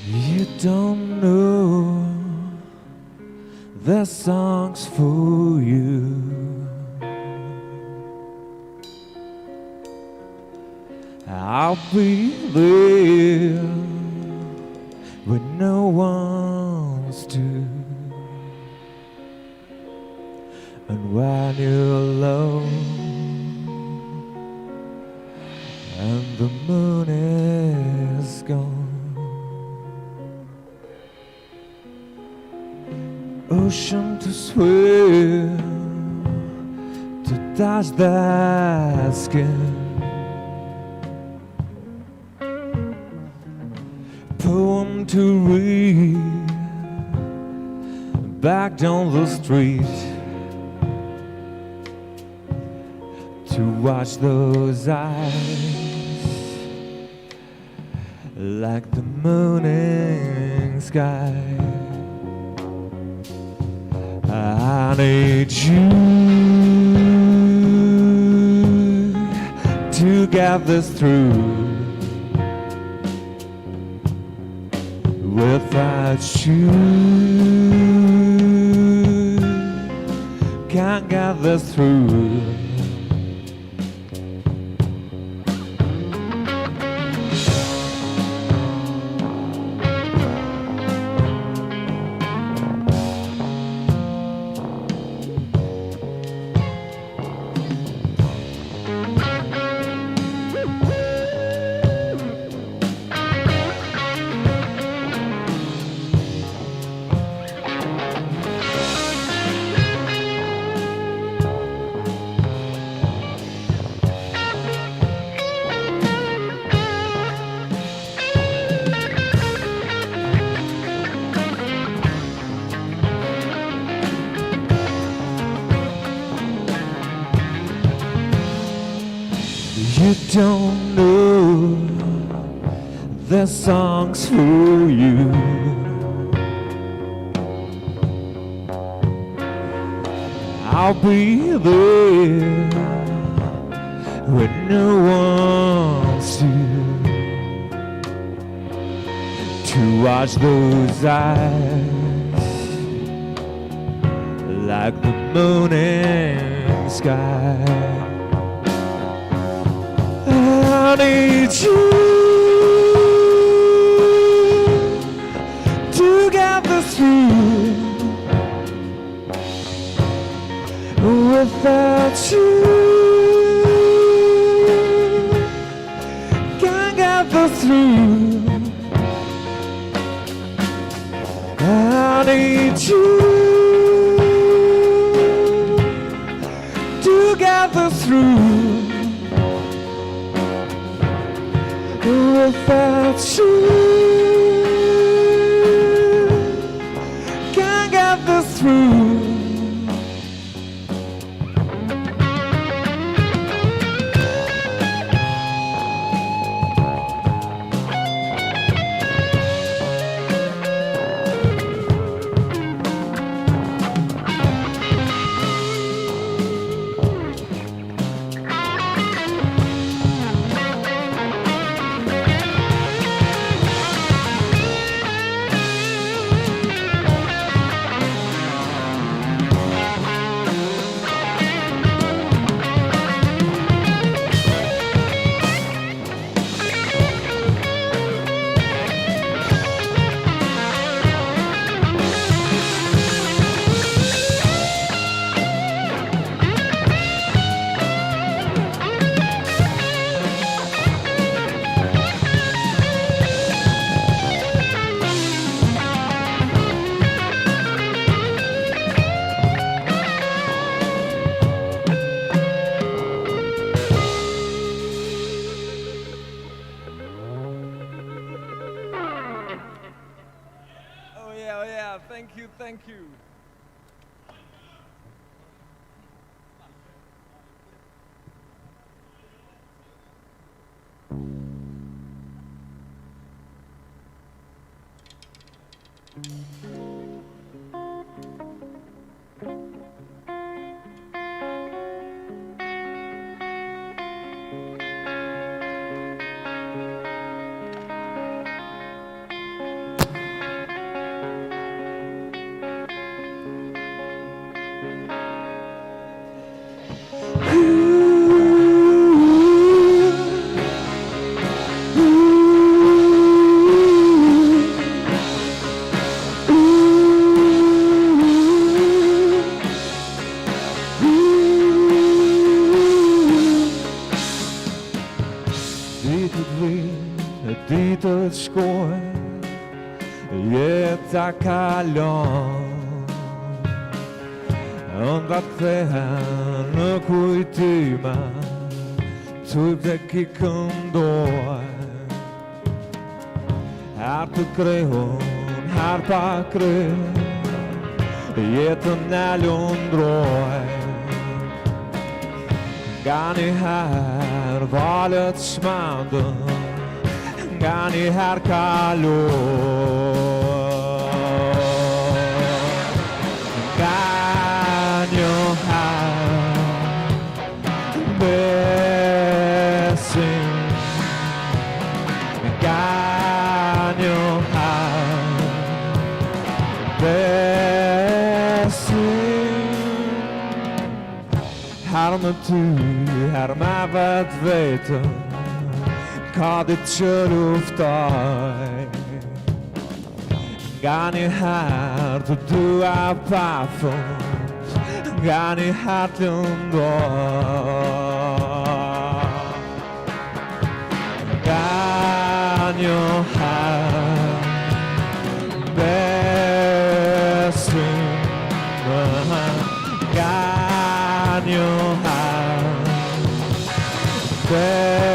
You don't know the song's for you. I'll be there when no one's to. And when you're alone and the moon is gone, ocean to swim, to touch that skin, poem to read, back down the street, to watch those eyes like the morning sky. I need you to get this through. Without you, can't get this through. You don't know the songs for you. I'll be there when no one's to watch those eyes like the morning sky. I need you to get this through. Without you, can't get this through. I need you to get this through. Without you, can't get this through. Thank you. të shkojnë, jeta kalon. Ëndra kthehen në kujtime, typ dhe ki këndojnë. Her të krejhun, her pa krejhun, jetën e lundrojnë. Nga një her valët shmandën, nga një her kalojnë. Nga një her besim, nga një her besim. Her me ty, her me vetë vetën, ka dit që luftoj. Nga një her të dua pa fund, nga një her të lundoj. Nga një her besim, nga një her besim.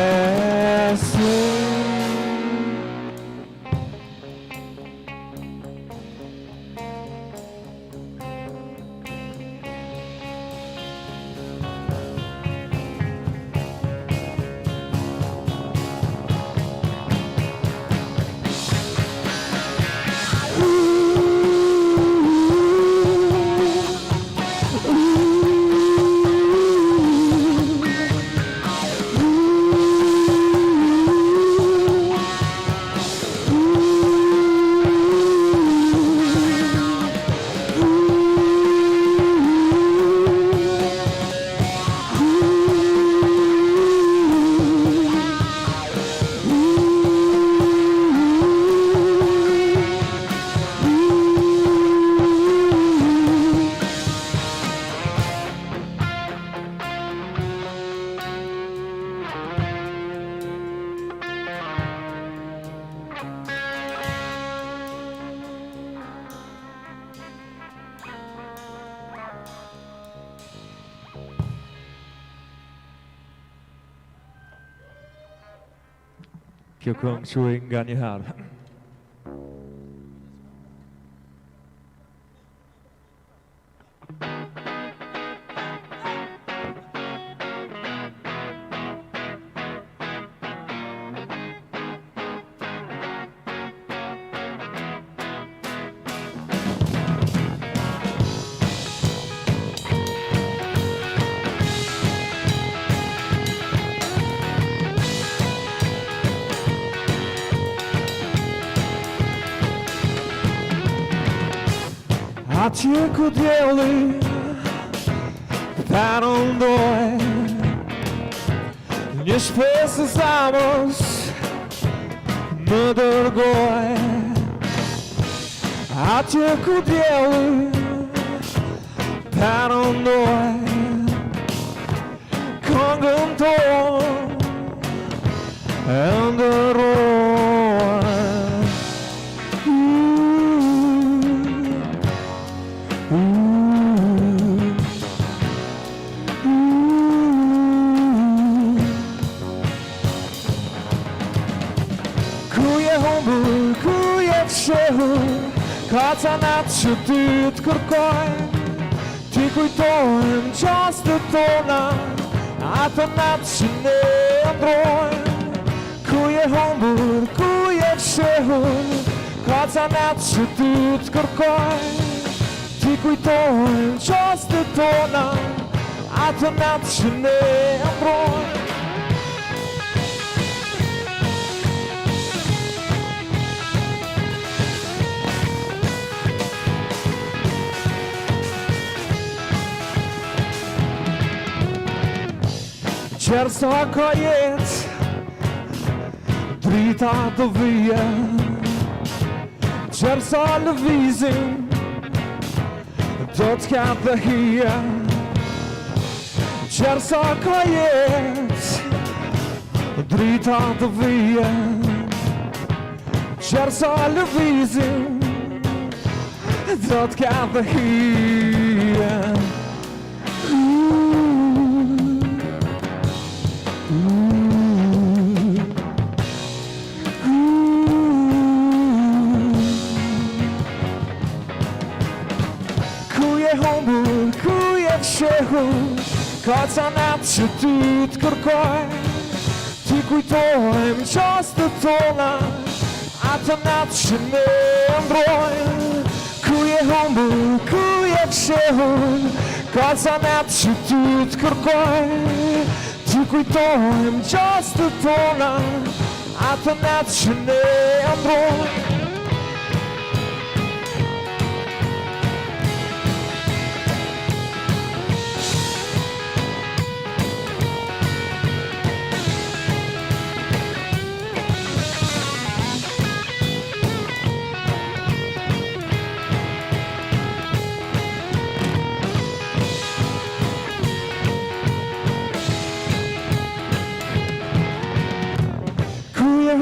Kjo këngë quaj nga një herë. Atje ku djeli përëndoj, një shpesë zamës më dërgoj. Atje ku djeli përëndoj, këngën tonë e ndëroj. Ka ca natë që ty të kërkojnë, ti kujtojnë qastë tona, ato natë që ne ndrojnë. Ku je humbur, ku je fshehur, ka ca natë që ty të kërkojnë, ti kujtojnë qastë tona, ato natë që ne ndrojnë. Qërsa ka jetë, drita do vije, qërsa lëvizim, do t'ka dhe hije. Qërsa ka jetë, drita do vije, Ger så luvizim Dot kan the here Kuje hombur, kuje всеhu Kaca nad się тут kërkoj Ti kujtojmë qastë tona Ata natë që ne ndroj Ku je humbur, ku je fshehur Kaca natë që ty të kërkoj Ti kujtojmë qastë tona Ata natë që ne ndroj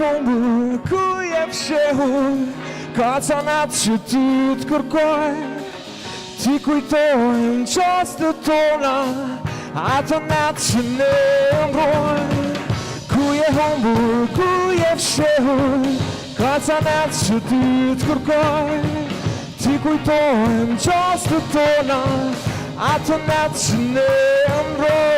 Humbur, ku je fshehur Kaca natë që ty të kërkoj Ti kujtojnë qastë tona Ato natë që ne ndroj Ku je humbur, ku je fshehur Kaca natë që ty të kërkoj Ti kujtojnë qastë tona Ato natë që ne ndroj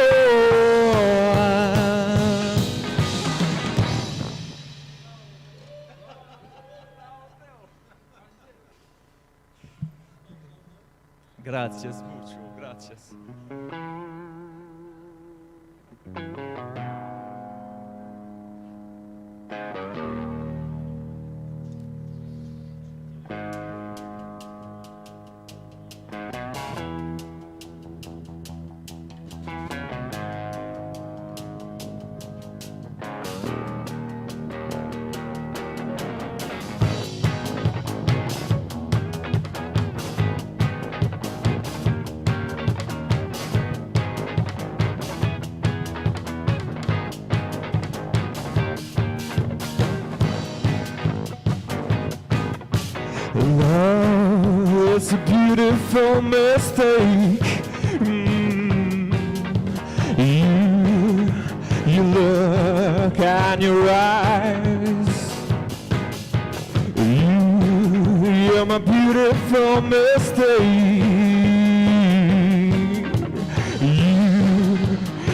Gracias mucho, gracias. Love is a beautiful mistake. You look and your eyes. You're my beautiful mistake.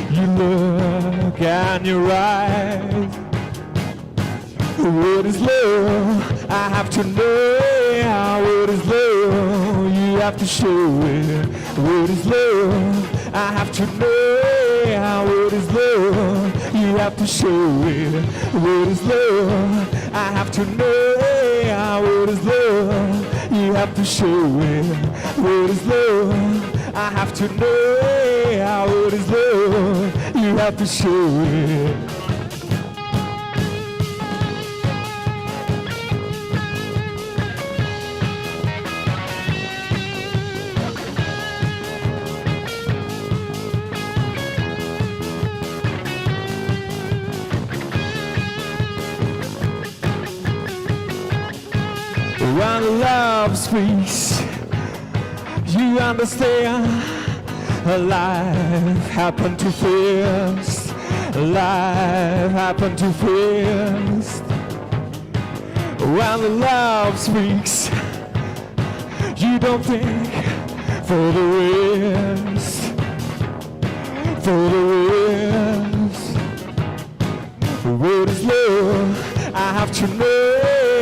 You look and your eyes. What is love? I have to know. What is love? You have to show it. What is love? I have to know. What is love? You have to show it. What is love? I have to know. What is love? You have to show it. What is love? I have to know. What is love? You have to show it. When love speaks, you understand. Life happened too fast. Life happened too fast. When the love speaks, you don't think for the rest. For the rest. What is love? I have to know.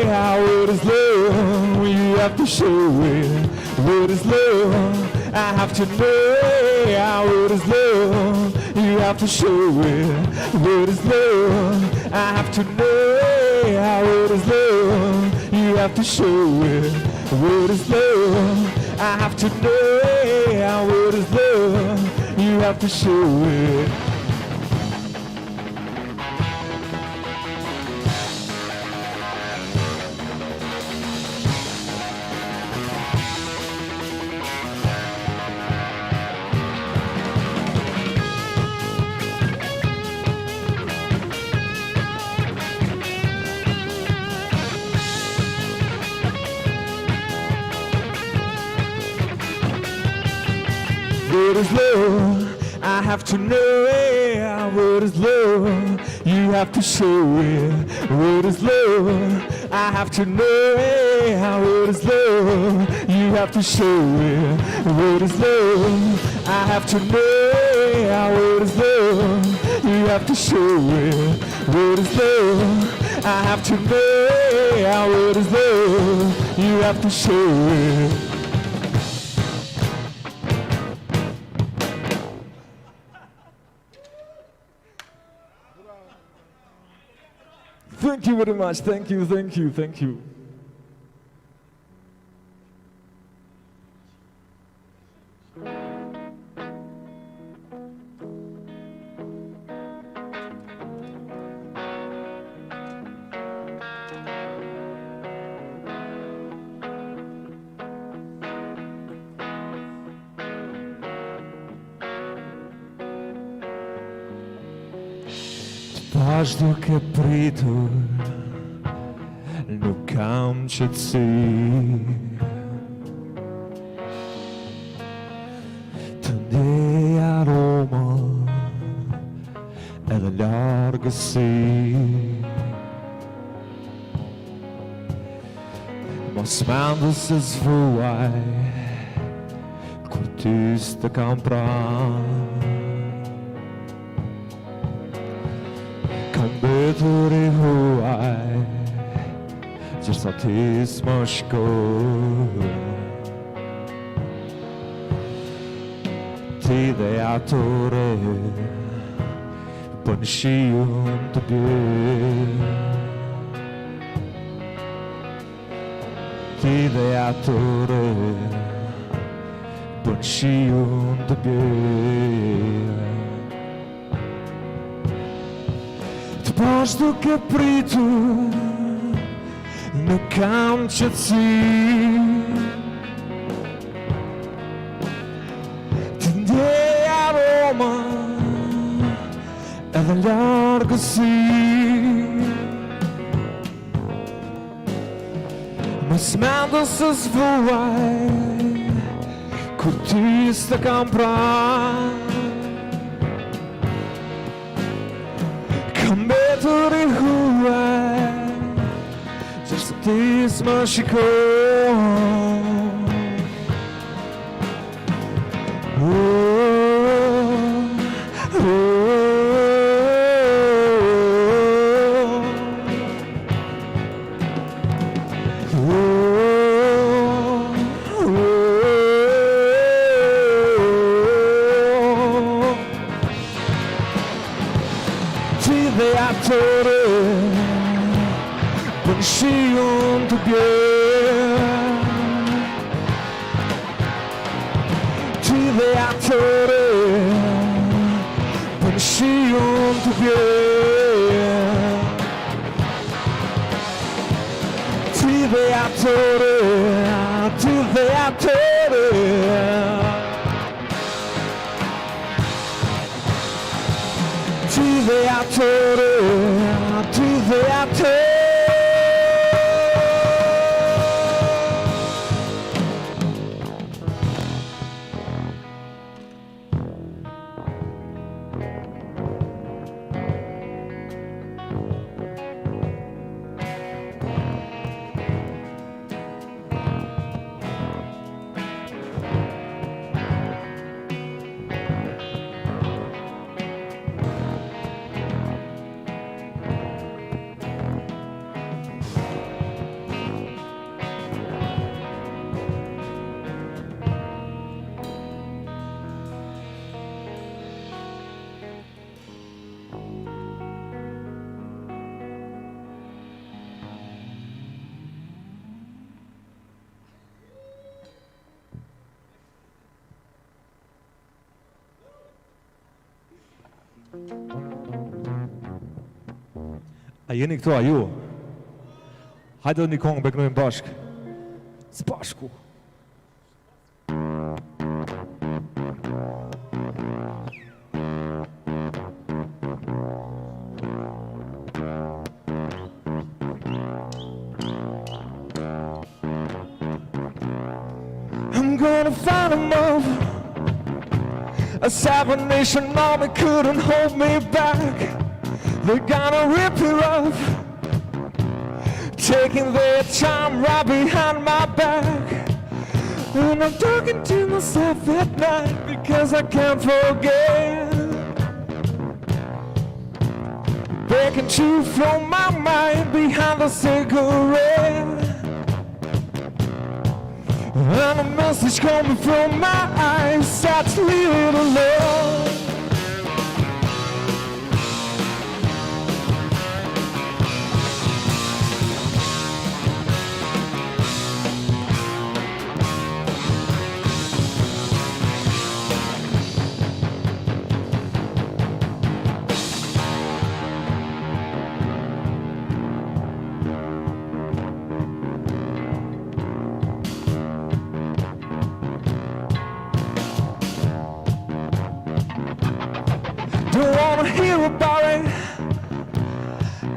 What is love? You have to show it. What is love? I have to know. What is love? You have to show it. What is love? I have to know. What is love? You have to show it. What is love? I have to know. What is love? You have to show it. What is love? I have to know it. What is love? You have to show it. What is love? I have to know it. What is love? You have to show it. What is love? I have to know it. What is love? You have to show it. What is love? I have to know it. What is love? You have to show it. Thank you very much. Thank you, thank you, thank you. Pașdu che pritur nu cam ce ții Tândei aroma e de largă si Mas mandas as voai curtista campran Beturi huai Cersatis moshko Ti de atore Panshiun te bie Ti de atore Panshiun te bie Pașdu che pritur nu cam ce ții Tindei aroma e de largă si Mas mandas as voai curtista campran Beturi huai Cersatis moshko Panshiun te bie Ti de atore Panshiun te bie Ti de atore Ti de atore Ti de atore Ti de atore A jenik to, a ju. Hajde od nikong beknujem bašk. S bašku. I'm gonna find a move. A sovereign nation army couldn't hold me back. They're gonna rip it off, taking their time right behind my back. And I'm talking to myself at night because I can't forget. Back and to from my mind behind the cigarette. And a message coming from my eyes, that's leave it alone. Don't wanna hear about it.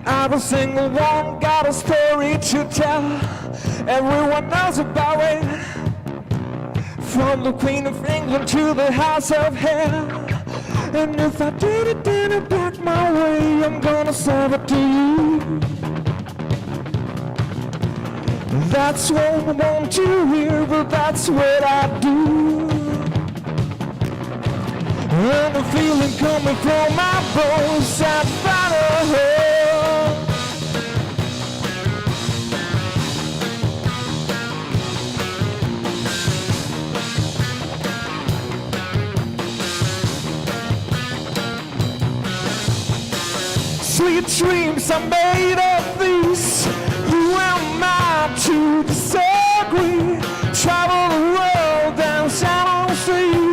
Every single one got a story to tell. Everyone knows about it. From the Queen of England to the House of Hell. And if I did it back my way, I'm gonna serve it to you. That's what I want to hear, but that's what I do. And the feeling coming from my bones, I follow her. Sweet dreams are made of these. Who am I to disagree? Travel the world and shall see.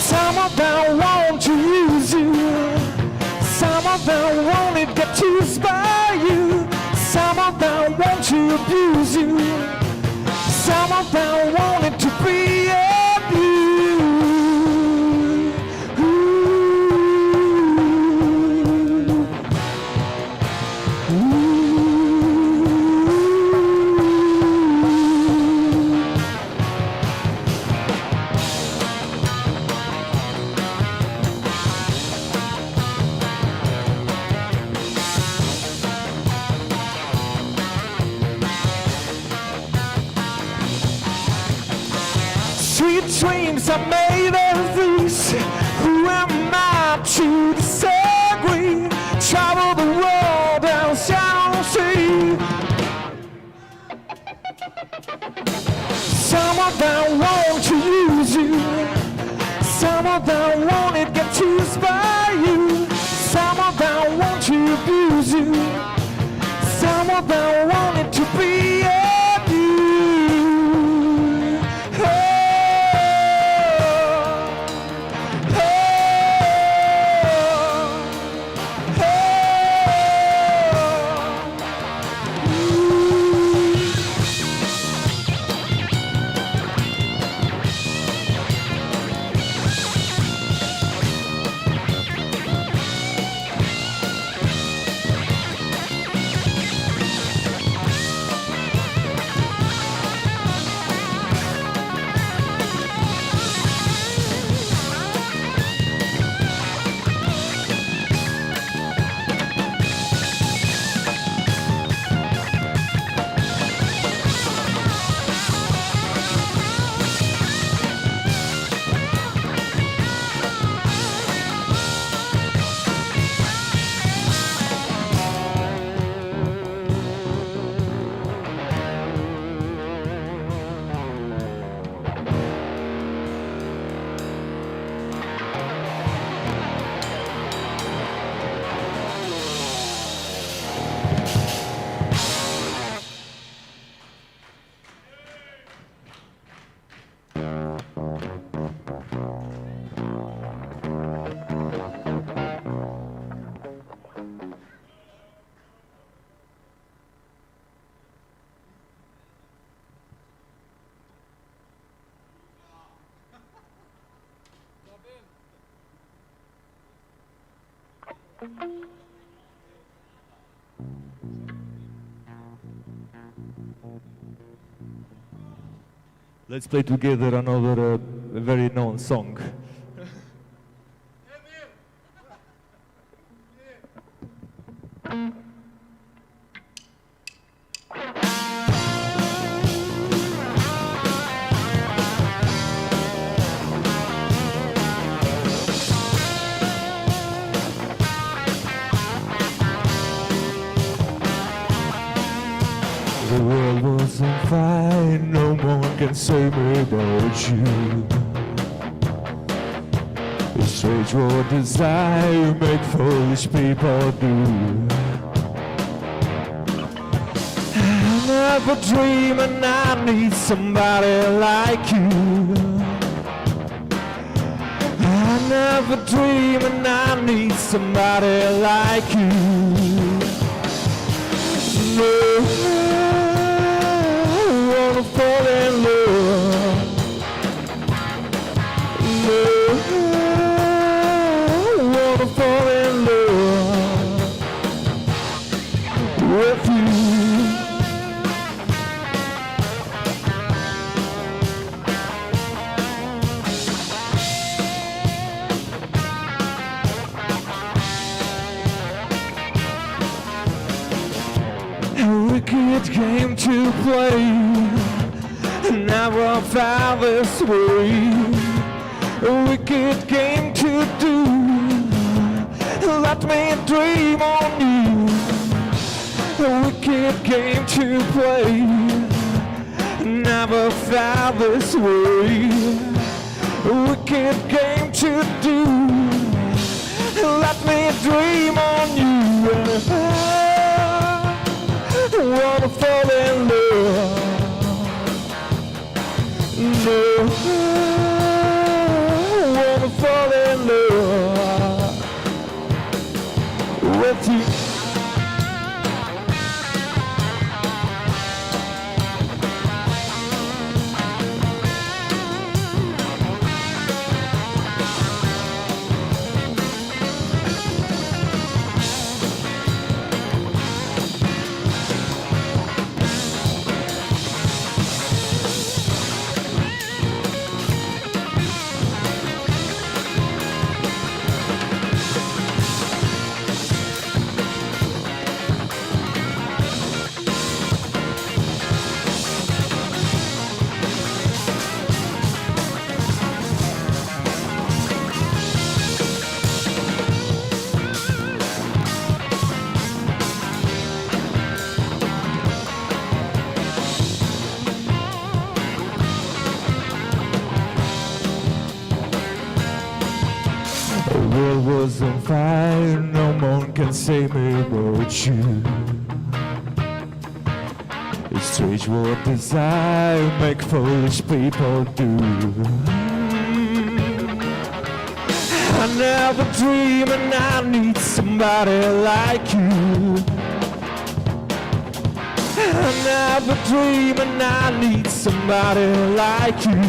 Some of them want to use you. Some of them want to get used by you. Some of them want to abuse you. Some of them want it to be abused. Sweet dreams are made of these. Who am I to disagree? Travel the world and shall see. Some of them want to use you. Some of them want to get used by you. Some of them want to abuse you. Some of them want it to be abused. Let's play together another very known song. The world wasn't fine, no one can save me but you. It's strange what desire make foolish people do. I never dream and I need somebody like you. I never dream and I need somebody like you. No. Fall in love. No, wanna fall in love with you. A wicked game to play. Never found this way. A wicked game to do. Let me dream on you. A wicked game to play. Never found this way. A wicked game to do. Let me dream on you. I wanna fall in love. No, I wanna fall in love with you. The world was on fire, no one can save me but you. It's strange what desire make foolish people do. I never dream and I need somebody like you. I never dream and I need somebody like you.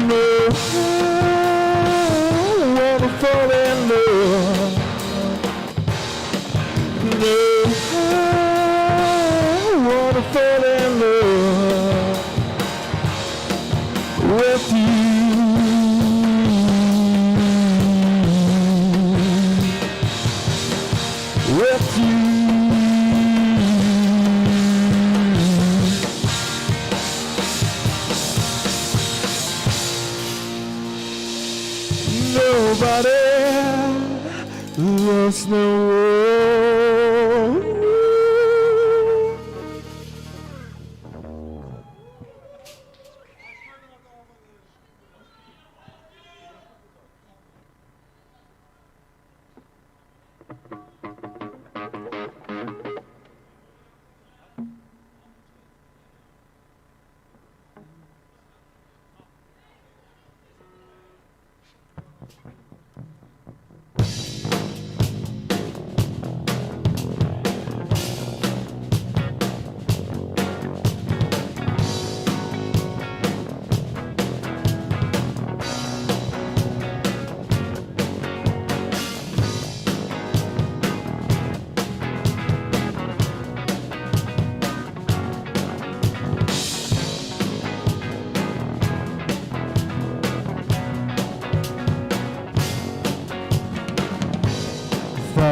No. Wanna fall in love. No, wanna fall in love with you. With you. Nobody loves no one.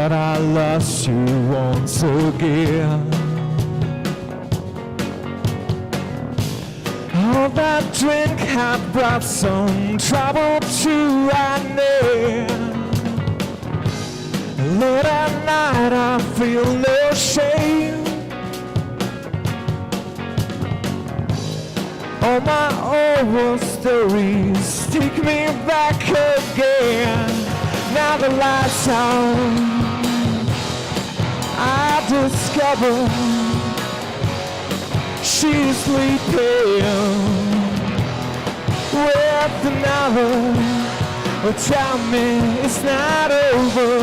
but I lost you once again. All that drink had brought some trouble to our name. Late at night I feel no shame. All my old stories take me back again. Now the lights out, I discover she's sleeping with another. Oh, tell me it's not over.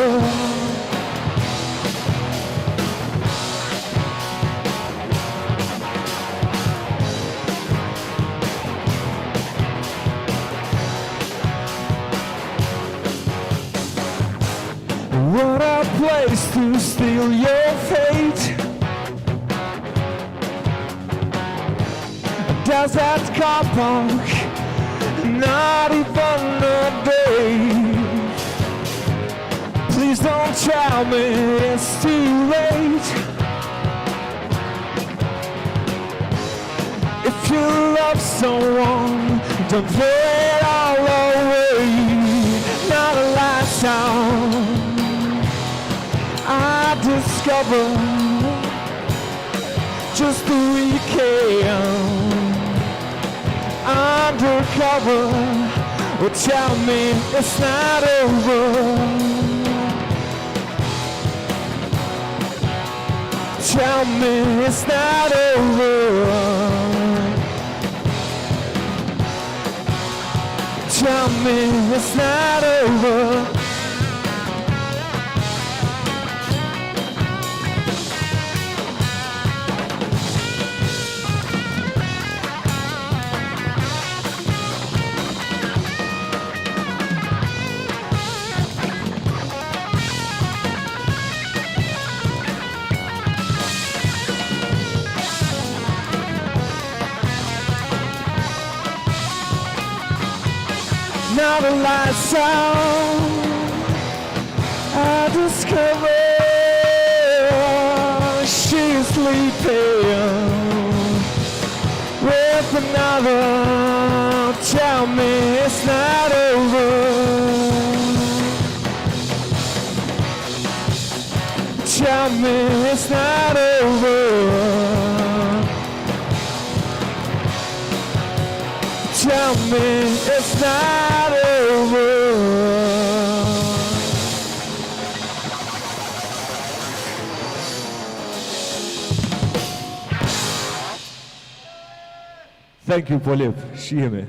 What a place to steal your fate. Does that car park not even a day? Please don't tell me it's too late. If you love someone, don't throw it all away. Now the lights out, I discover just the weekend undercover. Well, tell me it's not over. Tell me it's not over. Tell me it's not over. Now the lights out, I discover she's sleeping with another. Tell me it's not over. Tell me it's not over. Tell me it's not over. Thank you, Polip. Shiheme.